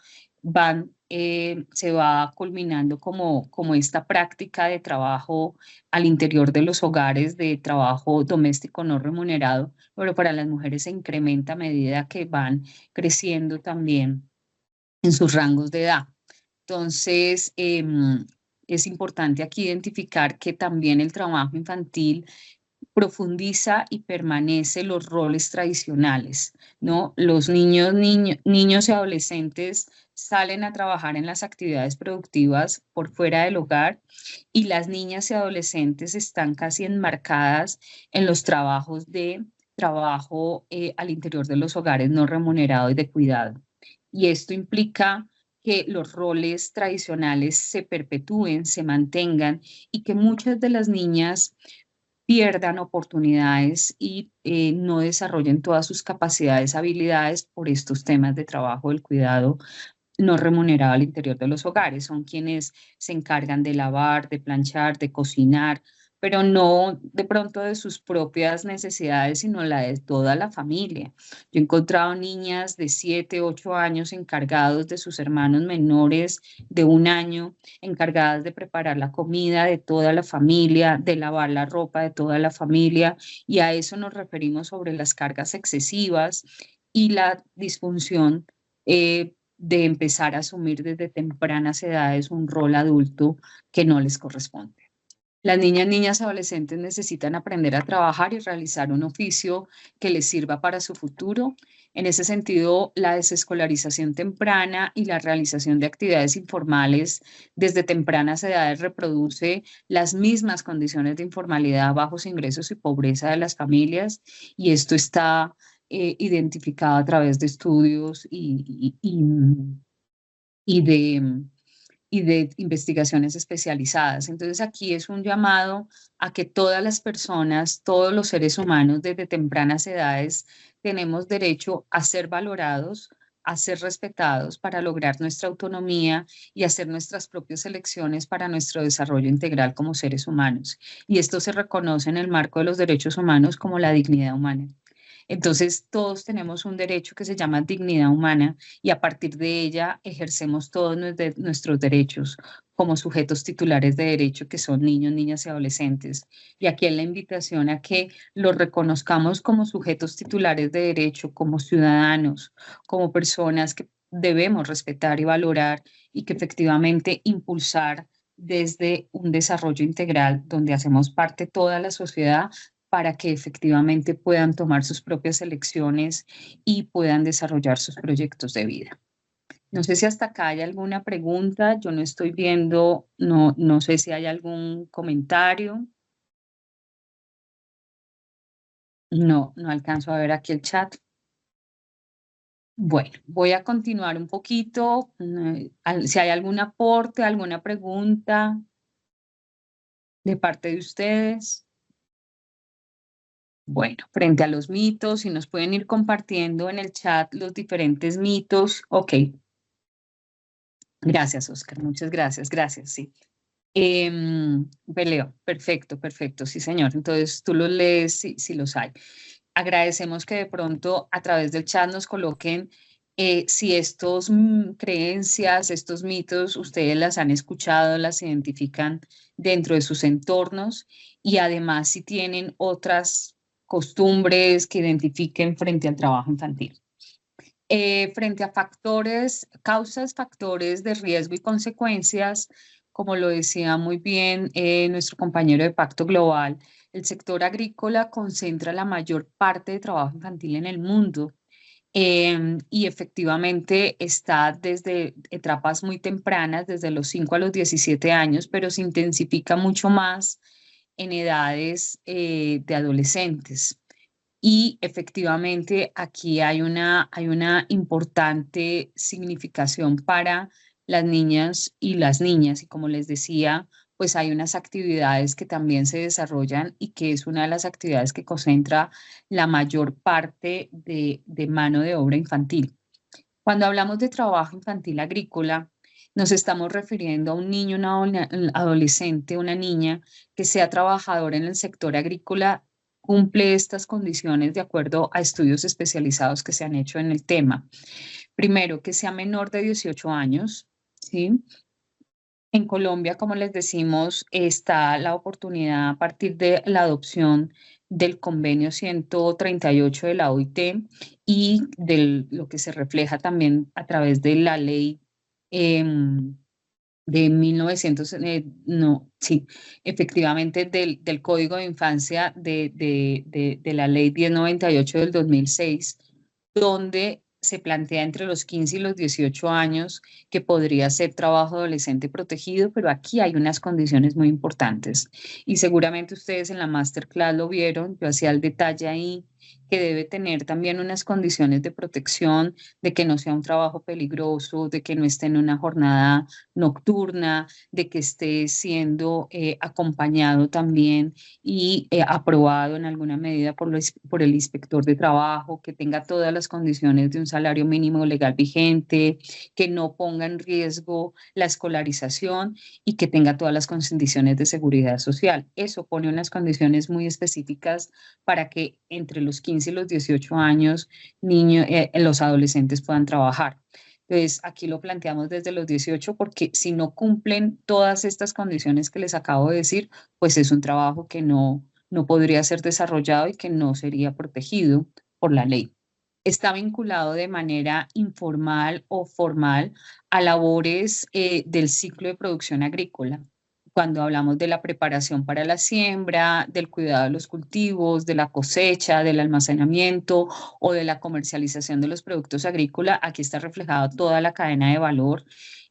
se va culminando como esta práctica de trabajo al interior de los hogares, de trabajo doméstico no remunerado, pero para las mujeres se incrementa a medida que van creciendo también en sus rangos de edad. Entonces, es importante aquí identificar que también el trabajo infantil profundiza y permanece los roles tradicionales, ¿no? Los niños y adolescentes salen a trabajar en las actividades productivas por fuera del hogar y las niñas y adolescentes están casi enmarcadas en los trabajos de trabajo al interior de los hogares no remunerados y de cuidado. Y esto implica que los roles tradicionales se perpetúen, se mantengan y que muchas de las niñas pierdan oportunidades y no desarrollen todas sus capacidades, habilidades por estos temas de trabajo del cuidado no remunerado al interior de los hogares. Son quienes se encargan de lavar, de planchar, de cocinar, pero no de pronto de sus propias necesidades, sino la de toda la familia. Yo he encontrado niñas de 7, 8 años encargados de sus hermanos menores de 1 año, encargadas de preparar la comida de toda la familia, de lavar la ropa de toda la familia, y a eso nos referimos sobre las cargas excesivas y la disfunción de empezar a asumir desde tempranas edades un rol adulto que no les corresponde. Las niñas y adolescentes necesitan aprender a trabajar y realizar un oficio que les sirva para su futuro. En ese sentido, la desescolarización temprana y la realización de actividades informales desde tempranas edades reproduce las mismas condiciones de informalidad, bajos ingresos y pobreza de las familias, y esto está identificado a través de estudios y de investigaciones especializadas. Entonces aquí es un llamado a que todas las personas, todos los seres humanos desde tempranas edades tenemos derecho a ser valorados, a ser respetados para lograr nuestra autonomía y hacer nuestras propias elecciones para nuestro desarrollo integral como seres humanos. Y esto se reconoce en el marco de los derechos humanos como la dignidad humana. Entonces, todos tenemos un derecho que se llama dignidad humana y a partir de ella ejercemos todos nuestros derechos como sujetos titulares de derecho, que son niños, niñas y adolescentes. Y aquí es la invitación a que los reconozcamos como sujetos titulares de derecho, como ciudadanos, como personas que debemos respetar y valorar y que efectivamente impulsar desde un desarrollo integral donde hacemos parte toda la sociedad para que efectivamente puedan tomar sus propias elecciones y puedan desarrollar sus proyectos de vida. No sé si hasta acá hay alguna pregunta, yo no estoy viendo, no sé si hay algún comentario. No alcanzo a ver aquí el chat. Bueno, voy a continuar un poquito. Si hay algún aporte, alguna pregunta de parte de ustedes. Bueno, frente a los mitos, si nos pueden ir compartiendo en el chat los diferentes mitos. Ok. Gracias, Oscar. Muchas gracias. Gracias, sí. Leo. Perfecto. Sí, señor. Entonces, tú los lees si los hay. Agradecemos que de pronto a través del chat nos coloquen si estos creencias, estos mitos, ustedes las han escuchado, las identifican dentro de sus entornos y además si tienen otras costumbres que identifiquen frente al trabajo infantil. Frente a causas, factores de riesgo y consecuencias, como lo decía muy bien nuestro compañero de Pacto Global, el sector agrícola concentra la mayor parte de trabajo infantil en el mundo y efectivamente está desde etapas muy tempranas, desde los 5 a los 17 años, pero se intensifica mucho más en edades de adolescentes. Y efectivamente aquí hay una importante significación para las niñas y las niñas. Y como les decía, pues hay unas actividades que también se desarrollan y que es una de las actividades que concentra la mayor parte de mano de obra infantil. Cuando hablamos de trabajo infantil agrícola, Nos estamos refiriendo a un niño, un adolescente, una niña que sea trabajadora en el sector agrícola, cumple estas condiciones de acuerdo a estudios especializados que se han hecho en el tema. Primero, que sea menor de 18 años, ¿sí? En Colombia, como les decimos, está la oportunidad a partir de la adopción del convenio 138 de la OIT y de lo que se refleja también a través de la ley de 1900, no, sí, efectivamente del Código de Infancia de la ley 1098 del 2006, donde se plantea entre los 15 y los 18 años que podría ser trabajo adolescente protegido, pero aquí hay unas condiciones muy importantes. Y seguramente ustedes en la masterclass lo vieron, yo hacía el detalle ahí, que debe tener también unas condiciones de protección, de que no sea un trabajo peligroso, de que no esté en una jornada nocturna, de que esté siendo acompañado también y aprobado en alguna medida por el inspector de trabajo, que tenga todas las condiciones de un salario mínimo legal vigente, que no ponga en riesgo la escolarización y que tenga todas las condiciones de seguridad social. Eso pone unas condiciones muy específicas para que entre los 15 y los 18 años los adolescentes puedan trabajar. Entonces, aquí lo planteamos desde los 18 porque si no cumplen todas estas condiciones que les acabo de decir, pues es un trabajo que no podría ser desarrollado y que no sería protegido por la ley. Está vinculado de manera informal o formal a labores del ciclo de producción agrícola. Cuando hablamos de la preparación para la siembra, del cuidado de los cultivos, de la cosecha, del almacenamiento o de la comercialización de los productos agrícolas, aquí está reflejada toda la cadena de valor.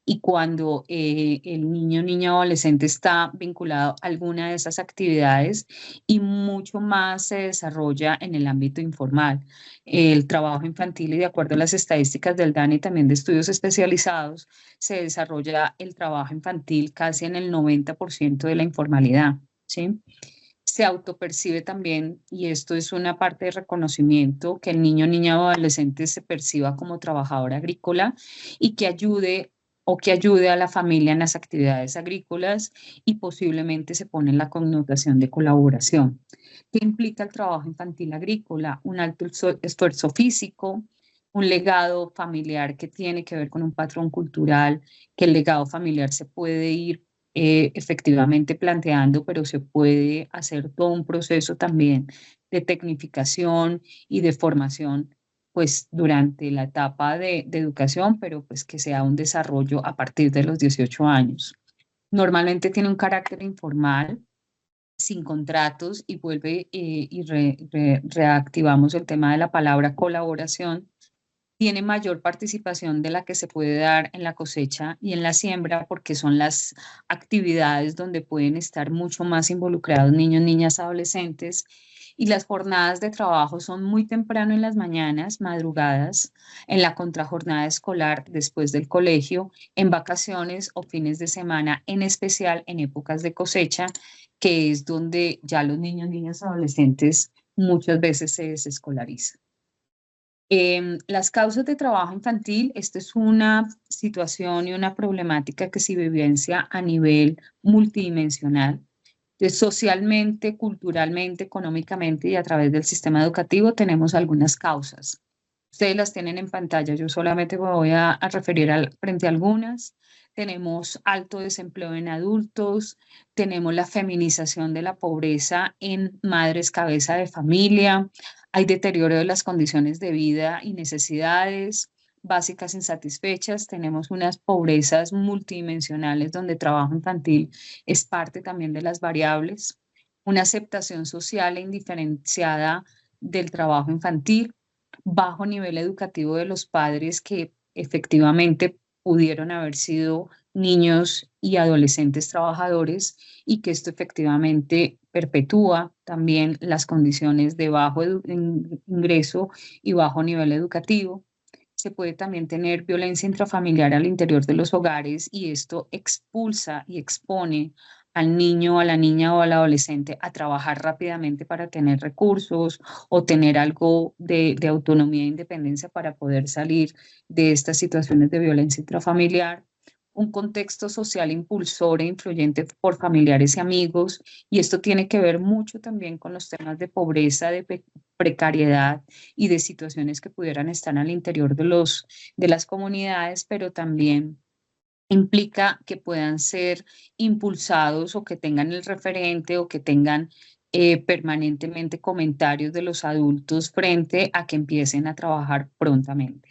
Y cuando el niño, niña o adolescente está vinculado a alguna de esas actividades y mucho más se desarrolla en el ámbito informal. El trabajo infantil, y de acuerdo a las estadísticas del DANE y también de estudios especializados, se desarrolla el trabajo infantil casi en el 90% de la informalidad, ¿sí? Se autopercibe también, y esto es una parte de reconocimiento, que el niño, niña o adolescente se perciba como trabajador agrícola y que ayude a la familia en las actividades agrícolas y posiblemente se pone en la connotación de colaboración. ¿Qué implica el trabajo infantil agrícola? Un alto esfuerzo físico, un legado familiar que tiene que ver con un patrón cultural, que el legado familiar se puede ir efectivamente planteando, pero se puede hacer todo un proceso también de tecnificación y de formación, pues durante la etapa de educación, pero pues que sea un desarrollo a partir de los 18 años. Normalmente tiene un carácter informal, sin contratos, y vuelve reactivamos el tema de la palabra colaboración. Tiene mayor participación de la que se puede dar en la cosecha y en la siembra, porque son las actividades donde pueden estar mucho más involucrados niños, niñas, adolescentes. Y las jornadas de trabajo son muy temprano en las mañanas, madrugadas, en la contrajornada escolar después del colegio, en vacaciones o fines de semana, en especial en épocas de cosecha, que es donde ya los niños, niñas, adolescentes muchas veces se desescolarizan. Las causas de trabajo infantil, esta es una situación y una problemática que se vivencia a nivel multidimensional. Entonces, socialmente, culturalmente, económicamente y a través del sistema educativo tenemos algunas causas. Ustedes las tienen en pantalla, yo solamente me voy a referir frente a algunas. Tenemos alto desempleo en adultos, tenemos la feminización de la pobreza en madres cabeza de familia, hay deterioro de las condiciones de vida y necesidades básicas insatisfechas, tenemos unas pobrezas multidimensionales donde trabajo infantil es parte también de las variables, una aceptación social e indiferenciada del trabajo infantil, bajo nivel educativo de los padres que efectivamente pudieron haber sido niños y adolescentes trabajadores y que esto efectivamente perpetúa también las condiciones de bajo ingreso y bajo nivel educativo. Se puede también tener violencia intrafamiliar al interior de los hogares y esto expulsa y expone al niño, a la niña o al adolescente a trabajar rápidamente para tener recursos o tener algo de autonomía e independencia para poder salir de estas situaciones de violencia intrafamiliar. un contexto social impulsor e influyente por familiares y amigos, y esto tiene que ver mucho también con los temas de pobreza, de precariedad y de situaciones que pudieran estar al interior de las comunidades, pero también implica que puedan ser impulsados o que tengan el referente o que tengan permanentemente comentarios de los adultos frente a que empiecen a trabajar prontamente.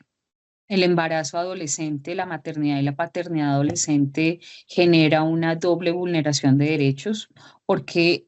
El embarazo adolescente, la maternidad y la paternidad adolescente genera una doble vulneración de derechos porque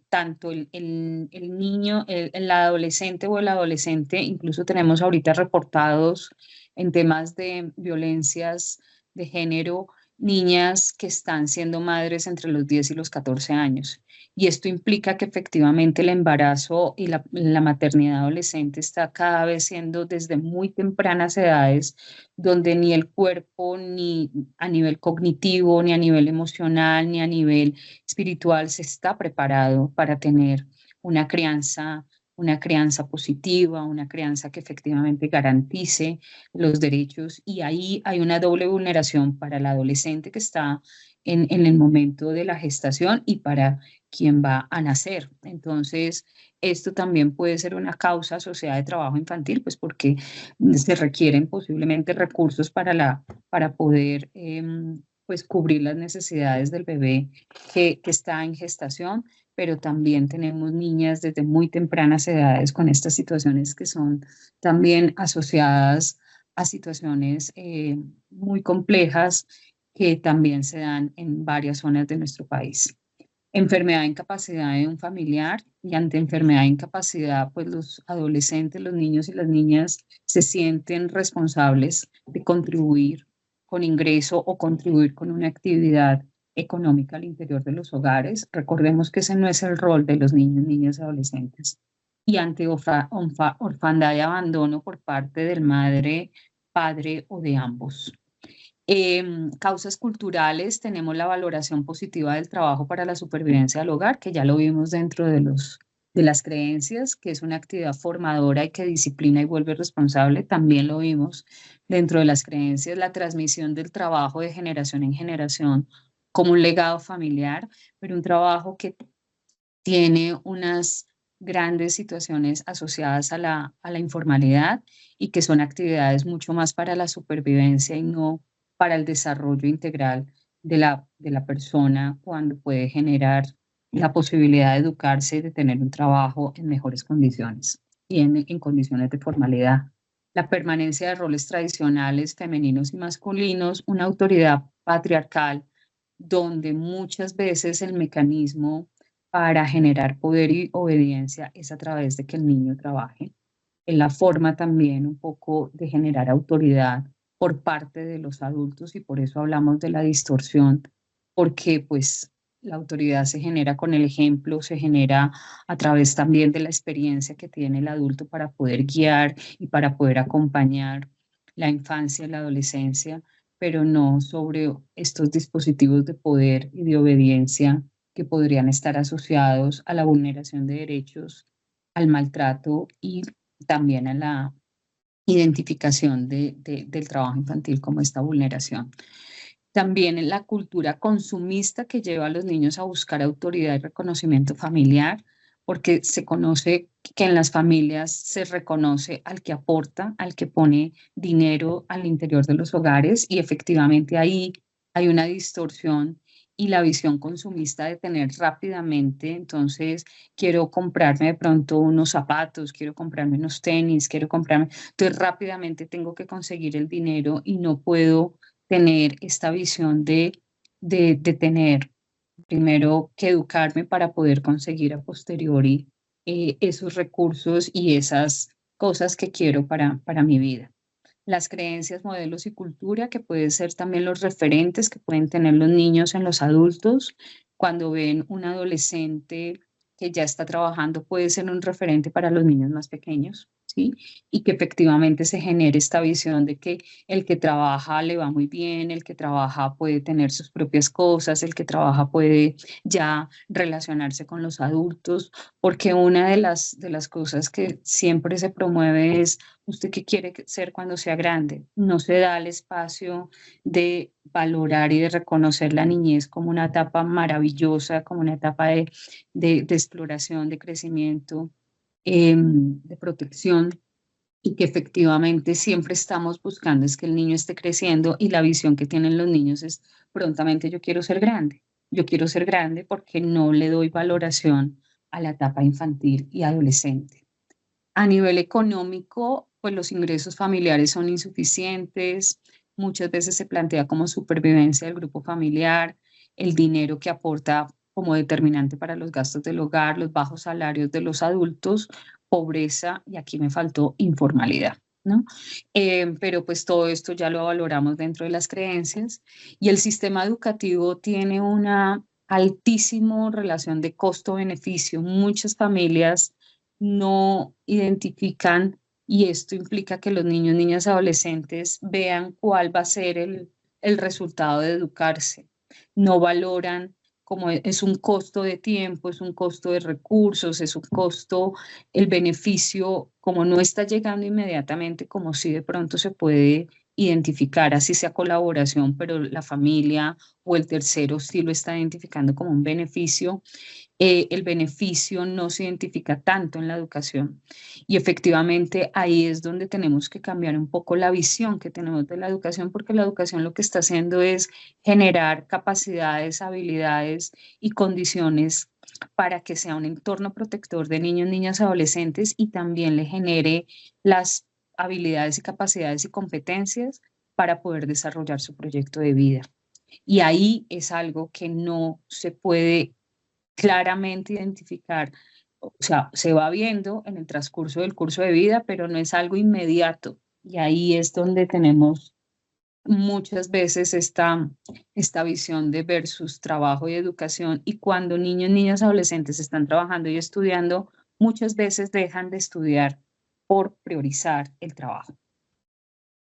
tanto el niño, el adolescente o el adolescente, incluso tenemos ahorita reportados en temas de violencias de género, niñas que están siendo madres entre los 10 y los 14 años. Y esto implica que efectivamente el embarazo y la maternidad adolescente está cada vez siendo desde muy tempranas edades, donde ni el cuerpo, ni a nivel cognitivo, ni a nivel emocional, ni a nivel espiritual se está preparado para tener una crianza positiva, una crianza que efectivamente garantice los derechos. Y ahí hay una doble vulneración para el adolescente que está en el momento de la gestación y para quien va a nacer. Entonces, esto también puede ser una causa asociada de trabajo infantil, pues porque se requieren posiblemente recursos para poder pues cubrir las necesidades del bebé que está en gestación, pero también tenemos niñas desde muy tempranas edades con estas situaciones que son también asociadas a situaciones muy complejas que también se dan en varias zonas de nuestro país. Enfermedad e incapacidad de un familiar, y ante enfermedad e incapacidad, pues los adolescentes, los niños y las niñas se sienten responsables de contribuir con ingreso o contribuir con una actividad económica al interior de los hogares. Recordemos que ese no es el rol de los niños, niñas y adolescentes. Y ante orfandad y abandono por parte del madre, padre o de ambos. Causas culturales, tenemos la valoración positiva del trabajo para la supervivencia del hogar, que ya lo vimos dentro de las creencias, que es una actividad formadora y que disciplina y vuelve responsable. También lo vimos dentro de las creencias, la transmisión del trabajo de generación en generación como un legado familiar, pero un trabajo que tiene unas grandes situaciones asociadas a la informalidad y que son actividades mucho más para la supervivencia y no para el desarrollo integral de la persona, cuando puede generar la posibilidad de educarse y de tener un trabajo en mejores condiciones y en condiciones de formalidad. La permanencia de roles tradicionales femeninos y masculinos, una autoridad patriarcal donde muchas veces el mecanismo para generar poder y obediencia es a través de que el niño trabaje. Es la forma también un poco de generar autoridad por parte de los adultos, y por eso hablamos de la distorsión, porque pues la autoridad se genera con el ejemplo, se genera a través también de la experiencia que tiene el adulto para poder guiar y para poder acompañar la infancia y la adolescencia, pero no sobre estos dispositivos de poder y de obediencia que podrían estar asociados a la vulneración de derechos, al maltrato y también a la identificación del trabajo infantil como esta vulneración. También en la cultura consumista que lleva a los niños a buscar autoridad y reconocimiento familiar, porque se conoce que en las familias se reconoce al que aporta, al que pone dinero al interior de los hogares, y efectivamente ahí hay una distorsión y la visión consumista de tener rápidamente. Entonces quiero comprarme de pronto unos zapatos, quiero comprarme unos tenis, quiero comprarme, entonces rápidamente tengo que conseguir el dinero y no puedo tener esta visión de tener primero que educarme para poder conseguir a posteriori esos recursos y esas cosas que quiero para mi vida. Las creencias, modelos y cultura, que pueden ser también los referentes que pueden tener los niños en los adultos. Cuando ven un adolescente que ya está trabajando, puede ser un referente para los niños más pequeños. ¿sí? Y que efectivamente se genere esta visión de que el que trabaja le va muy bien, el que trabaja puede tener sus propias cosas, el que trabaja puede ya relacionarse con los adultos, porque una de las cosas que siempre se promueve es: ¿usted qué quiere ser cuando sea grande? No se da el espacio de valorar y de reconocer la niñez como una etapa maravillosa, como una etapa de exploración, de crecimiento, de protección, y que efectivamente siempre estamos buscando es que el niño esté creciendo, y la visión que tienen los niños es: prontamente yo quiero ser grande. Yo quiero ser grande porque no le doy valoración a la etapa infantil y adolescente. A nivel económico, pues los ingresos familiares son insuficientes, muchas veces se plantea como supervivencia del grupo familiar, el dinero que aporta como determinante para los gastos del hogar, los bajos salarios de los adultos, pobreza, y aquí me faltó informalidad, ¿no? Pero pues todo esto ya lo valoramos dentro de las creencias, y el sistema educativo tiene una altísima relación de costo-beneficio. Muchas familias no identifican, y esto implica que los niños, niñas, adolescentes vean cuál va a ser el resultado de educarse. No valoran como es un costo de tiempo, es un costo de recursos, es un costo, el beneficio, como no está llegando inmediatamente, como si de pronto se puede identificar, así sea colaboración, pero la familia o el tercero sí lo está identificando como un beneficio. El beneficio no se identifica tanto en la educación. Y efectivamente ahí es donde tenemos que cambiar un poco la visión que tenemos de la educación, porque la educación lo que está haciendo es generar capacidades, habilidades y condiciones para que sea un entorno protector de niños, niñas, adolescentes, y también le genere las habilidades y capacidades y competencias para poder desarrollar su proyecto de vida. Y ahí es algo que no se puede claramente identificar, o sea, se va viendo en el transcurso del curso de vida, pero no es algo inmediato. Y ahí es donde tenemos muchas veces esta visión de versus trabajo y educación. Y cuando niños, niñas, adolescentes están trabajando y estudiando, muchas veces dejan de estudiar por priorizar el trabajo.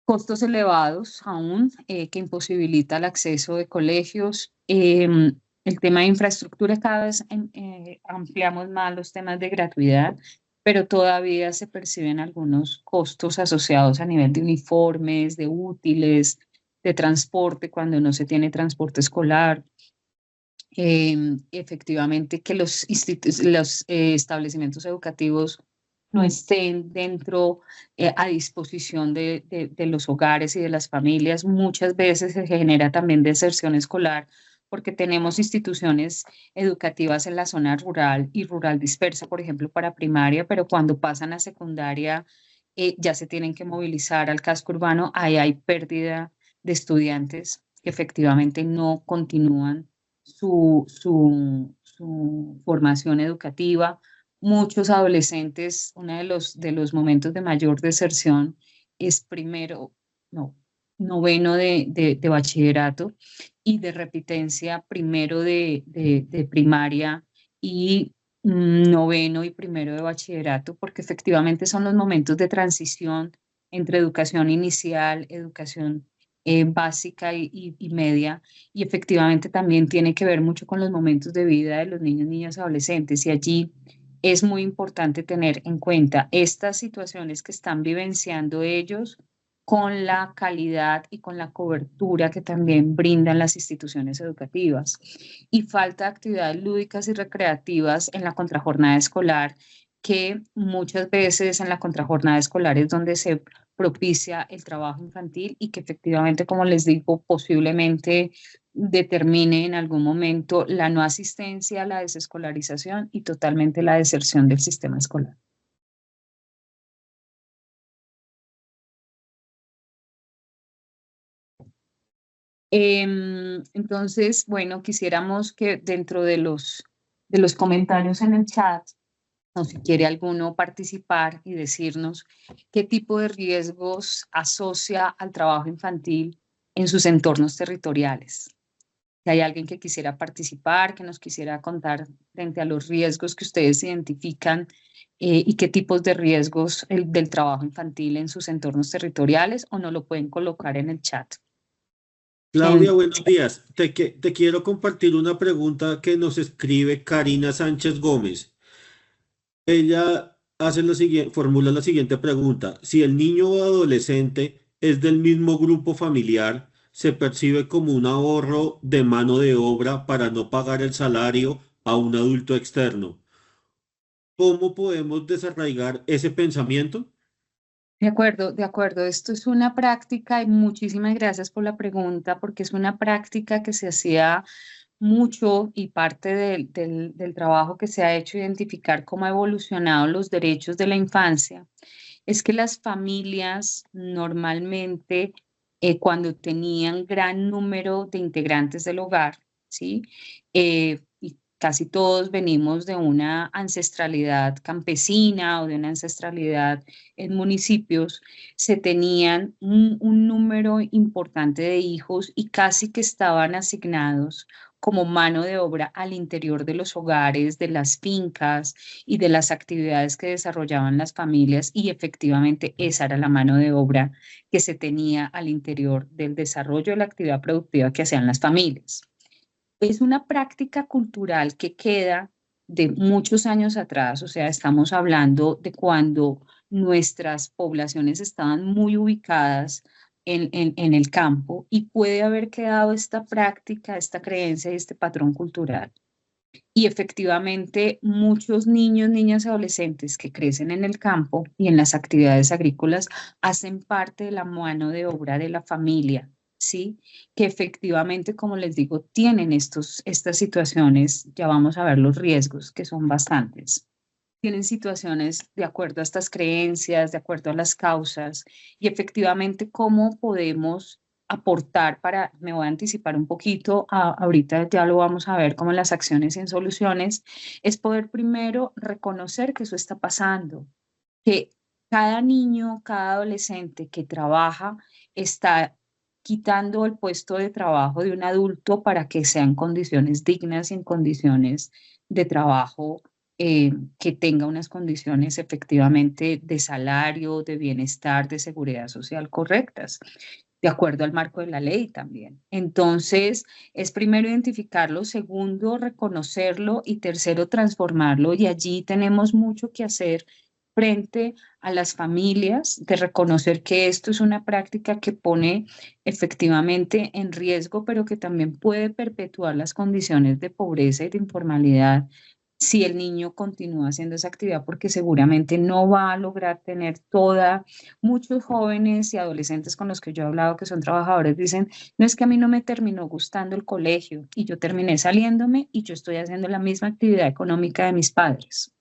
Costos elevados aún, que imposibilita el acceso de colegios. El tema de infraestructura, cada vez ampliamos más los temas de gratuidad, pero todavía se perciben algunos costos asociados a nivel de uniformes, de útiles, de transporte, cuando no se tiene transporte escolar. Efectivamente, que los establecimientos educativos no estén dentro, a disposición de los hogares y de las familias. Muchas veces se genera también deserción escolar, porque tenemos instituciones educativas en la zona rural y rural dispersa, por ejemplo, para primaria, pero cuando pasan a secundaria, ya se tienen que movilizar al casco urbano. Ahí hay pérdida de estudiantes que efectivamente no continúan su formación educativa. Muchos adolescentes, uno de los momentos de mayor deserción es primero, no, noveno de bachillerato, y de repitencia primero de primaria, y noveno y primero de bachillerato, porque efectivamente son los momentos de transición entre educación inicial, educación básica y media, y efectivamente también tiene que ver mucho con los momentos de vida de los niños, niñas, adolescentes, y allí es muy importante tener en cuenta estas situaciones que están vivenciando ellos, con la calidad y con la cobertura que también brindan las instituciones educativas. Y falta de actividades lúdicas y recreativas en la contrajornada escolar, que muchas veces en la contrajornada escolar es donde se propicia el trabajo infantil, y que efectivamente, como les digo, posiblemente determine en algún momento la no asistencia, la desescolarización y totalmente la deserción del sistema escolar. Entonces, bueno, quisiéramos que dentro de los comentarios en el chat, o si quiere alguno participar y decirnos qué tipo de riesgos asocia al trabajo infantil en sus entornos territoriales. Si hay alguien que quisiera participar, que nos quisiera contar frente a los riesgos que ustedes identifican y qué tipos de riesgos del trabajo infantil en sus entornos territoriales, o no lo pueden colocar en el chat. Claudia, buenos días. Te quiero compartir una pregunta que nos escribe Karina Sánchez Gómez. Ella formula la siguiente pregunta. Si el niño o adolescente es del mismo grupo familiar, se percibe como un ahorro de mano de obra para no pagar el salario a un adulto externo. ¿Cómo podemos desarraigar ese pensamiento? De acuerdo, de acuerdo. Esto es una práctica y muchísimas gracias por la pregunta, porque es una práctica que se hacía mucho y parte del trabajo que se ha hecho identificar cómo ha evolucionado los derechos de la infancia. Es que las familias normalmente, cuando tenían gran número de integrantes del hogar, ¿sí? Y casi todos venimos de una ancestralidad campesina o de una ancestralidad en municipios, se tenían un número importante de hijos y casi que estaban asignados como mano de obra al interior de los hogares, de las fincas y de las actividades que desarrollaban las familias, y efectivamente esa era la mano de obra que se tenía al interior del desarrollo de la actividad productiva que hacían las familias. Es una práctica cultural que queda de muchos años atrás, o sea, estamos hablando de cuando nuestras poblaciones estaban muy ubicadas en el campo, y puede haber quedado esta práctica, esta creencia y este patrón cultural. Y efectivamente muchos niños, niñas y adolescentes que crecen en el campo y en las actividades agrícolas hacen parte de la mano de obra de la familia, ¿sí? Que efectivamente, como les digo, tienen estas situaciones, ya vamos a ver los riesgos, que son bastantes. Tienen situaciones de acuerdo a estas creencias, de acuerdo a las causas, y efectivamente cómo podemos aportar para, me voy a anticipar un poquito, ahorita ya lo vamos a ver como en las acciones y en soluciones, es poder primero reconocer que eso está pasando, que cada niño, cada adolescente que trabaja está quitando el puesto de trabajo de un adulto para que sean condiciones dignas y en condiciones de trabajo, que tenga unas condiciones efectivamente de salario, de bienestar, de seguridad social correctas, de acuerdo al marco de la ley también. Entonces, es primero identificarlo, segundo, reconocerlo, y tercero, transformarlo. Y allí tenemos mucho que hacer frente a las familias, de reconocer que esto es una práctica que pone efectivamente en riesgo, pero que también puede perpetuar las condiciones de pobreza y de informalidad si el niño continúa haciendo esa actividad, porque seguramente no va a lograr tener muchos jóvenes y adolescentes con los que yo he hablado que son trabajadores dicen, no, es que a mí no me terminó gustando el colegio y yo terminé saliéndome y yo estoy haciendo la misma actividad económica de mis padres.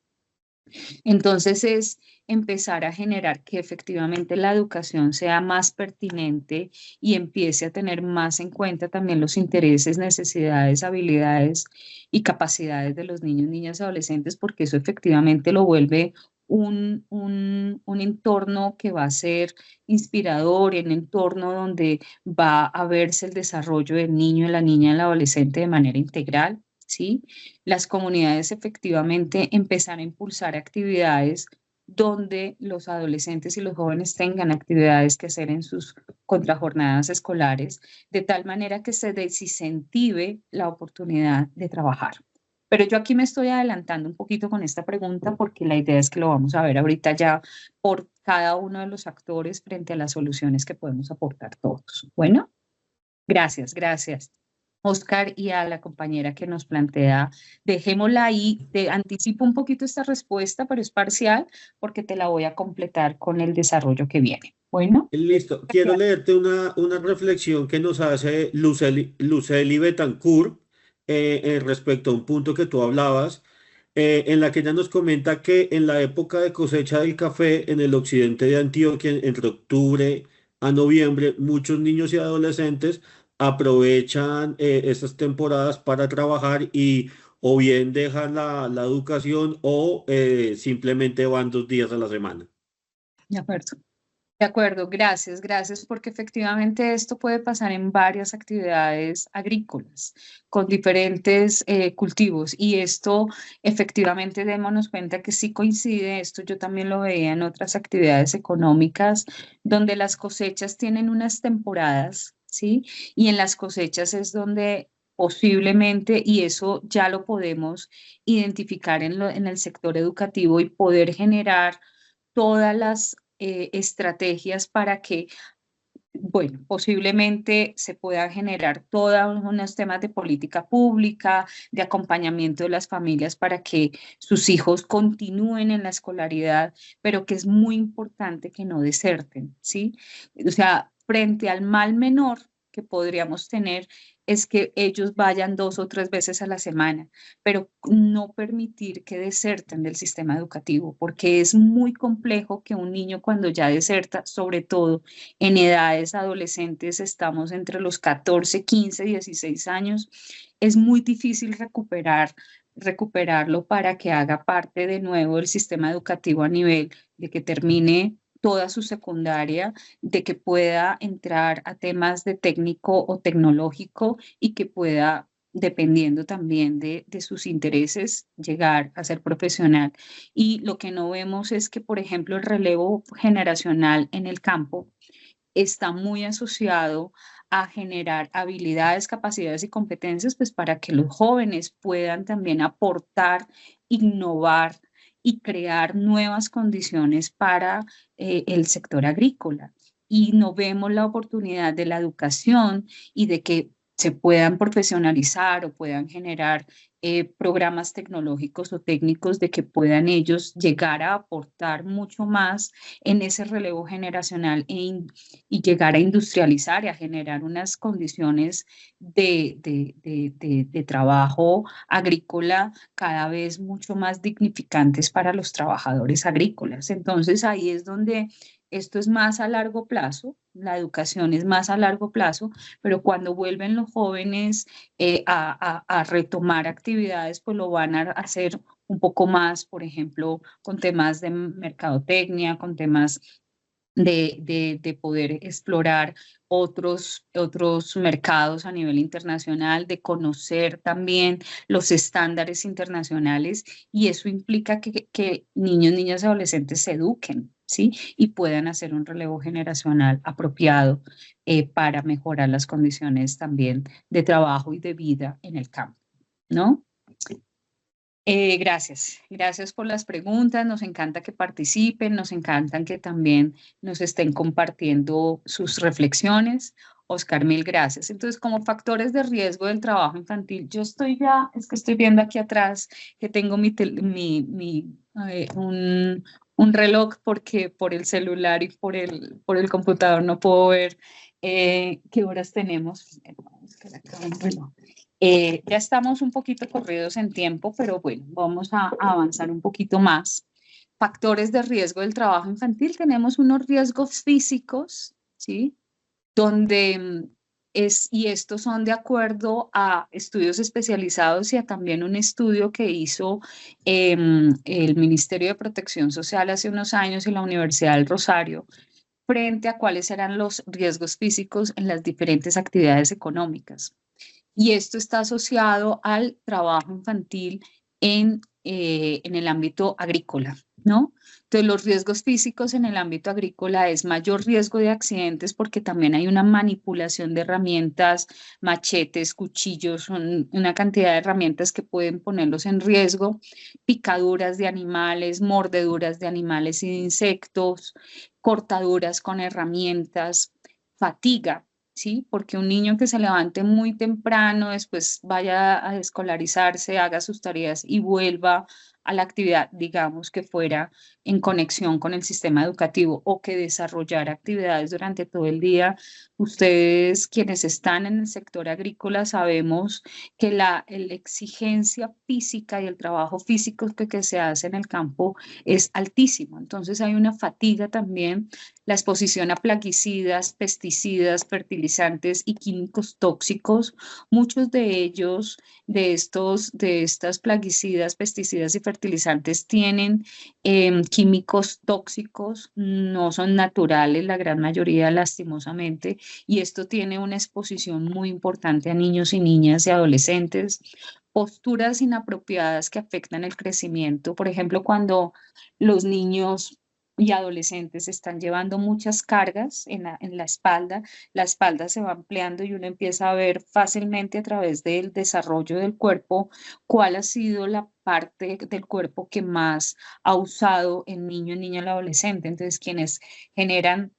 Entonces es empezar a generar que efectivamente la educación sea más pertinente y empiece a tener más en cuenta también los intereses, necesidades, habilidades y capacidades de los niños, niñas y adolescentes, porque eso efectivamente lo vuelve un entorno que va a ser inspirador, un entorno donde va a verse el desarrollo del niño, de la niña, del adolescente de manera integral. ¿Sí? Las comunidades efectivamente empezar a impulsar actividades donde los adolescentes y los jóvenes tengan actividades que hacer en sus contrajornadas escolares, de tal manera que se desincentive la oportunidad de trabajar. Pero yo aquí me estoy adelantando un poquito con esta pregunta, porque la idea es que lo vamos a ver ahorita ya por cada uno de los actores frente a las soluciones que podemos aportar todos. Bueno, gracias, gracias. Oscar, y a la compañera que nos plantea, dejémosla ahí, te anticipo un poquito esta respuesta, pero es parcial porque te la voy a completar con el desarrollo que viene. Bueno. Listo. Quiero leerte una reflexión que nos hace Luceli Betancourt respecto a un punto que tú hablabas, en la que ella nos comenta que en la época de cosecha del café en el occidente de Antioquia, entre octubre a noviembre, muchos niños y adolescentes aprovechan estas temporadas para trabajar y o bien dejan la educación o simplemente van 2 días a la semana. De acuerdo. De acuerdo, gracias, gracias, porque efectivamente esto puede pasar en varias actividades agrícolas con diferentes cultivos y esto efectivamente démonos cuenta que sí coincide, esto yo también lo veía en otras actividades económicas donde las cosechas tienen unas temporadas, ¿sí? Y en las cosechas es donde posiblemente, y eso ya lo podemos identificar en el sector educativo y poder generar todas las estrategias para que, bueno, posiblemente se puedan generar todos unos temas de política pública, de acompañamiento de las familias para que sus hijos continúen en la escolaridad, pero que es muy importante que no deserten, ¿sí? O sea, frente al mal menor que podríamos tener es que ellos vayan 2 o 3 veces a la semana, pero no permitir que deserten del sistema educativo, porque es muy complejo que un niño cuando ya deserta, sobre todo en edades adolescentes, estamos entre los 14, 15, 16 años, es muy difícil recuperarlo para que haga parte de nuevo del sistema educativo a nivel de que termine toda su secundaria, de que pueda entrar a temas de técnico o tecnológico y que pueda, dependiendo también de sus intereses, llegar a ser profesional. Y lo que no vemos es que, por ejemplo, el relevo generacional en el campo está muy asociado a generar habilidades, capacidades y competencias, pues para que los jóvenes puedan también aportar, innovar y crear nuevas condiciones para el sector agrícola. Y no vemos la oportunidad de la educación y de que se puedan profesionalizar o puedan generar programas tecnológicos o técnicos de que puedan ellos llegar a aportar mucho más en ese relevo generacional y llegar a industrializar y a generar unas condiciones de trabajo agrícola cada vez mucho más dignificantes para los trabajadores agrícolas. Entonces ahí es donde esto es más a largo plazo, la educación es más a largo plazo, pero cuando vuelven los jóvenes a retomar actividades, pues lo van a hacer un poco más, por ejemplo, con temas de mercadotecnia, con temas de poder explorar otros mercados a nivel internacional, de conocer también los estándares internacionales y eso implica que niños, niñas y adolescentes se eduquen, ¿sí? Y puedan hacer un relevo generacional apropiado para mejorar las condiciones también de trabajo y de vida en el campo, ¿no? Gracias por las preguntas, nos encanta que participen, nos encantan que también nos estén compartiendo sus reflexiones. Oscar, mil gracias. Entonces, como factores de riesgo del trabajo infantil, yo estoy ya, es que estoy viendo aquí atrás que tengo un reloj porque por el celular y por el computador no puedo ver qué horas tenemos. Vamos a buscar acá un reloj. Ya estamos un poquito corridos en tiempo, pero bueno, vamos a avanzar un poquito más. Factores de riesgo del trabajo infantil. Tenemos unos riesgos físicos, ¿sí? Donde y estos son de acuerdo a estudios especializados y a también un estudio que hizo el Ministerio de Protección Social hace unos años y la Universidad del Rosario frente a cuáles eran los riesgos físicos en las diferentes actividades económicas. Y esto está asociado al trabajo infantil en el ámbito agrícola, ¿no? Entonces, los riesgos físicos en el ámbito agrícola es mayor riesgo de accidentes porque también hay una manipulación de herramientas, machetes, cuchillos, una cantidad de herramientas que pueden ponerlos en riesgo, picaduras de animales, mordeduras de animales y de insectos, cortaduras con herramientas, fatiga. ¿Sí? Porque un niño que se levante muy temprano, después vaya a escolarizarse, haga sus tareas y vuelva a la actividad, digamos que fuera en conexión con el sistema educativo o que desarrollara actividades durante todo el día. Ustedes, quienes están en el sector agrícola, sabemos que la exigencia física y el trabajo físico que se hace en el campo es altísimo. Entonces hay una fatiga también, la exposición a plaguicidas, pesticidas, fertilizantes y químicos tóxicos. Muchos de ellos, de estas plaguicidas, pesticidas y fertilizantes, fertilizantes tienen químicos tóxicos, no son naturales la gran mayoría lastimosamente, y esto tiene una exposición muy importante a niños y niñas y adolescentes. Posturas inapropiadas que afectan el crecimiento, por ejemplo, cuando los niños y adolescentes están llevando muchas cargas en la espalda se va ampliando y uno empieza a ver fácilmente a través del desarrollo del cuerpo cuál ha sido la parte del cuerpo que más ha usado el niño, niña, el adolescente. Entonces, quienes generan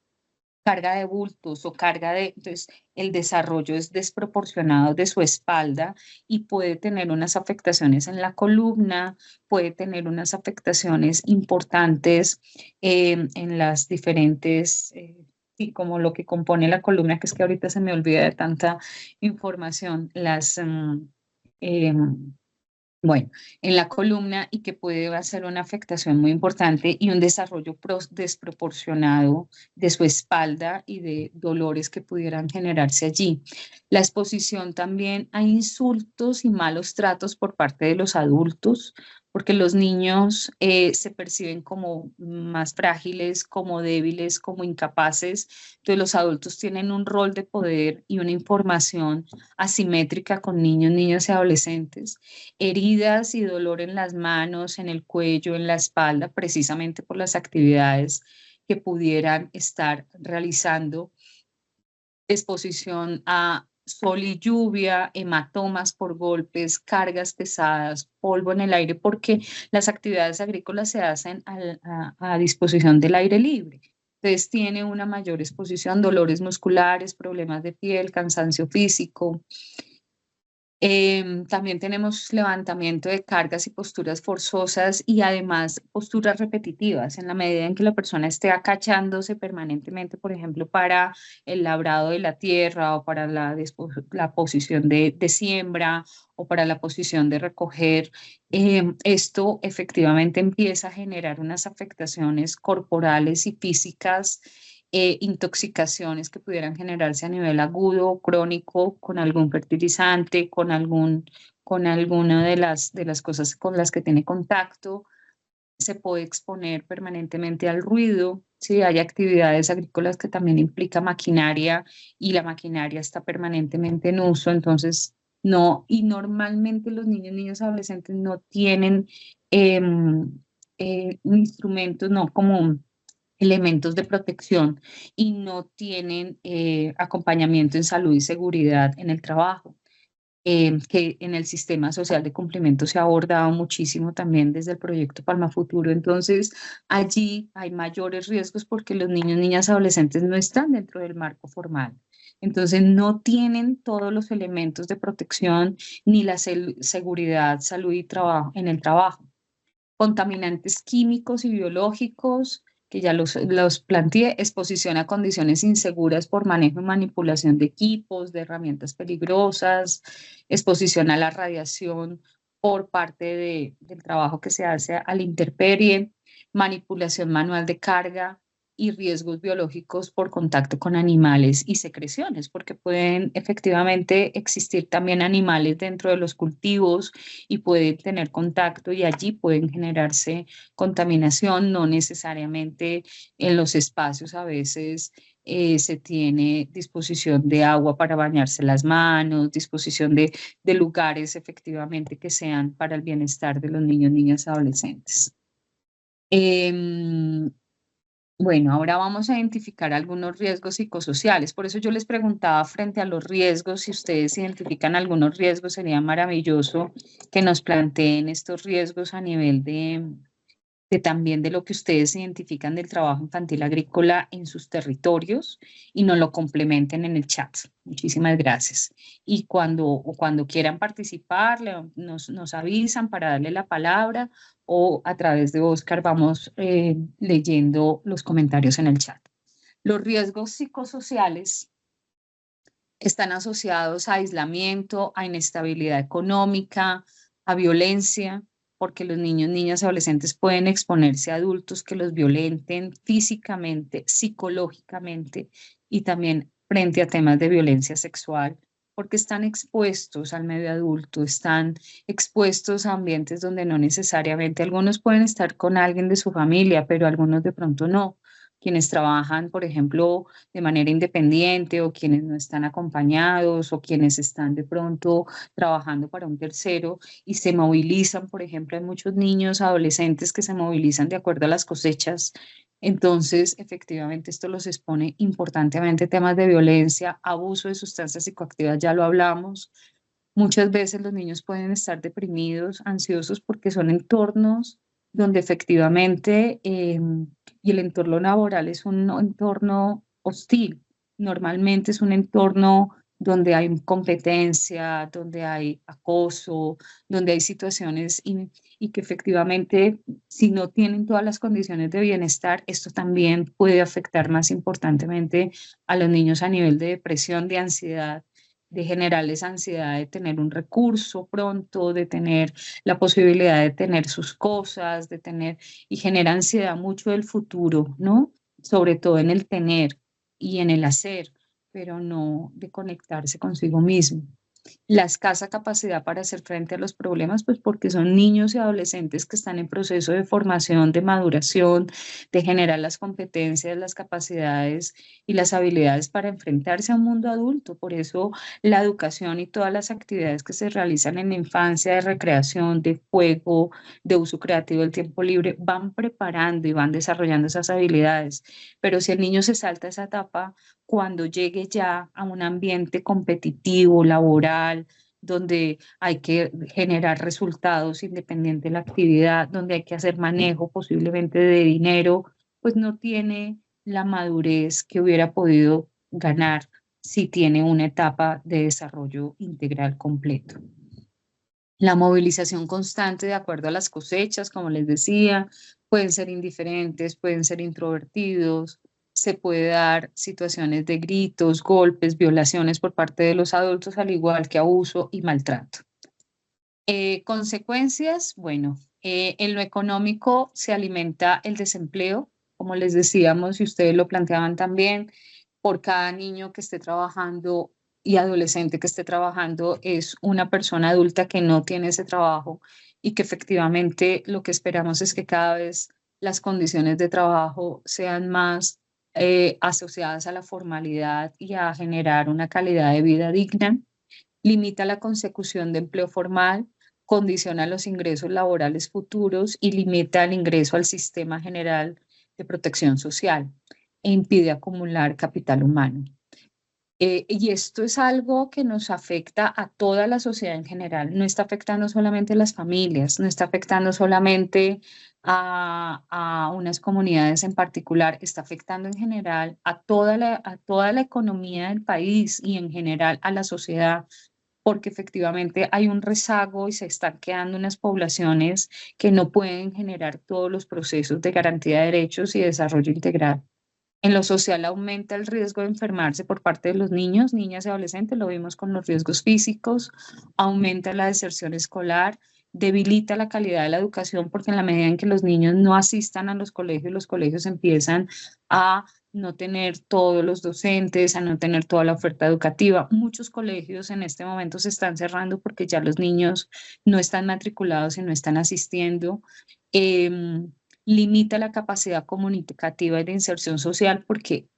carga de bultos o entonces el desarrollo es desproporcionado de su espalda y puede tener unas afectaciones en la columna, puede tener unas afectaciones importantes en las diferentes, y como lo que compone la columna, que es que ahorita se me olvida de tanta información, bueno, en la columna y que puede hacer una afectación muy importante y un desarrollo desproporcionado de su espalda y de dolores que pudieran generarse allí. La exposición también a insultos y malos tratos por parte de los adultos, porque los niños se perciben como más frágiles, como débiles, como incapaces. Entonces los adultos tienen un rol de poder y una información asimétrica con niños, niñas y adolescentes. Heridas y dolor en las manos, en el cuello, en la espalda, precisamente por las actividades que pudieran estar realizando. Exposición a sol y lluvia, hematomas por golpes, cargas pesadas, polvo en el aire, porque las actividades agrícolas se hacen a disposición del aire libre. Entonces tiene una mayor exposición, dolores musculares, problemas de piel, cansancio físico. También tenemos levantamiento de cargas y posturas forzosas y además posturas repetitivas en la medida en que la persona esté acachándose permanentemente, por ejemplo, para el labrado de la tierra o para la posición de siembra o para la posición de recoger. Esto efectivamente empieza a generar unas afectaciones corporales y físicas, intoxicaciones que pudieran generarse a nivel agudo o crónico con algún fertilizante, con alguna de las cosas con las que tiene contacto. Se puede exponer permanentemente al ruido. Sí, hay actividades agrícolas que también implica maquinaria y la maquinaria está permanentemente en uso, entonces no, y normalmente los niños, niñas, adolescentes no tienen instrumentos, no como elementos de protección y no tienen acompañamiento en salud y seguridad en el trabajo, que en el sistema social de cumplimiento se ha abordado muchísimo también desde el proyecto Palma Futuro. Entonces, allí hay mayores riesgos porque los niños, niñas, adolescentes no están dentro del marco formal. Entonces, no tienen todos los elementos de protección ni la seguridad, salud y trabajo en el trabajo. Contaminantes químicos y biológicos, que ya los planteé, exposición a condiciones inseguras por manejo y manipulación de equipos, de herramientas peligrosas, exposición a la radiación por parte del trabajo que se hace a la intemperie, manipulación manual de carga y riesgos biológicos por contacto con animales y secreciones, porque pueden efectivamente existir también animales dentro de los cultivos y pueden tener contacto y allí pueden generarse contaminación, no necesariamente en los espacios a veces se tiene disposición de agua para bañarse las manos, disposición de lugares efectivamente que sean para el bienestar de los niños, niñas, adolescentes. Bueno, ahora vamos a identificar algunos riesgos psicosociales. Por eso yo les preguntaba frente a los riesgos, si ustedes identifican algunos riesgos, sería maravilloso que nos planteen estos riesgos a nivel de también de lo que ustedes identifican del trabajo infantil agrícola en sus territorios y nos lo complementen en el chat. Muchísimas gracias. Y cuando quieran participar, nos avisan para darle la palabra o a través de Oscar vamos leyendo los comentarios en el chat. Los riesgos psicosociales están asociados a aislamiento, a inestabilidad económica, a violencia, porque los niños, niñas y adolescentes pueden exponerse a adultos que los violenten físicamente, psicológicamente y también frente a temas de violencia sexual, porque están expuestos al medio adulto, están expuestos a ambientes donde no necesariamente, algunos pueden estar con alguien de su familia, pero algunos de pronto no. Quienes trabajan, por ejemplo, de manera independiente o quienes no están acompañados o quienes están de pronto trabajando para un tercero y se movilizan, por ejemplo, hay muchos niños, adolescentes que se movilizan de acuerdo a las cosechas. Entonces, efectivamente, esto los expone importantemente a temas de violencia, abuso de sustancias psicoactivas, ya lo hablamos. Muchas veces los niños pueden estar deprimidos, ansiosos, porque son entornos donde efectivamente, y el entorno laboral es un entorno hostil. Normalmente es un entorno donde hay competencia, donde hay acoso, donde hay situaciones y que efectivamente, si no tienen todas las condiciones de bienestar, esto también puede afectar más importantemente a los niños a nivel de depresión, de ansiedad, de generarles ansiedad de tener un recurso pronto, de tener la posibilidad de tener sus cosas, de tener, y genera ansiedad mucho del futuro, ¿no? Sobre todo en el tener y en el hacer, pero no de conectarse consigo mismo. La escasa capacidad para hacer frente a los problemas, pues porque son niños y adolescentes que están en proceso de formación, de maduración, de generar las competencias, las capacidades y las habilidades para enfrentarse a un mundo adulto. Por eso la educación y todas las actividades que se realizan en la infancia, de recreación, de juego, de uso creativo del tiempo libre, van preparando y van desarrollando esas habilidades. Pero si el niño se salta esa etapa, cuando llegue ya a un ambiente competitivo, laboral, donde hay que generar resultados independiente de la actividad, donde hay que hacer manejo posiblemente de dinero, pues no tiene la madurez que hubiera podido ganar si tiene una etapa de desarrollo integral completo. La movilización constante de acuerdo a las cosechas, como les decía, pueden ser indiferentes, pueden ser introvertidos, se puede dar situaciones de gritos, golpes, violaciones por parte de los adultos, al igual que abuso y maltrato. Consecuencias, bueno, en lo económico se alimenta el desempleo, como les decíamos y ustedes lo planteaban también, por cada niño que esté trabajando y adolescente que esté trabajando es una persona adulta que no tiene ese trabajo y que efectivamente lo que esperamos es que cada vez las condiciones de trabajo sean más asociadas a la formalidad y a generar una calidad de vida digna. Limita la consecución de empleo formal, condiciona los ingresos laborales futuros y limita el ingreso al sistema general de protección social e impide acumular capital humano. Y esto es algo que nos afecta a toda la sociedad en general. No está afectando solamente a las familias, no está afectando solamente a unas comunidades en particular, está afectando en general a toda la economía del país y en general a la sociedad, porque efectivamente hay un rezago y se están quedando unas poblaciones que no pueden generar todos los procesos de garantía de derechos y desarrollo integral. En lo social aumenta el riesgo de enfermarse por parte de los niños, niñas y adolescentes, lo vimos con los riesgos físicos, aumenta la deserción escolar, debilita la calidad de la educación porque en la medida en que los niños no asistan a los colegios empiezan a no tener todos los docentes, a no tener toda la oferta educativa. Muchos colegios en este momento se están cerrando porque ya los niños no están matriculados y no están asistiendo. Limita la capacidad comunicativa y de inserción social porque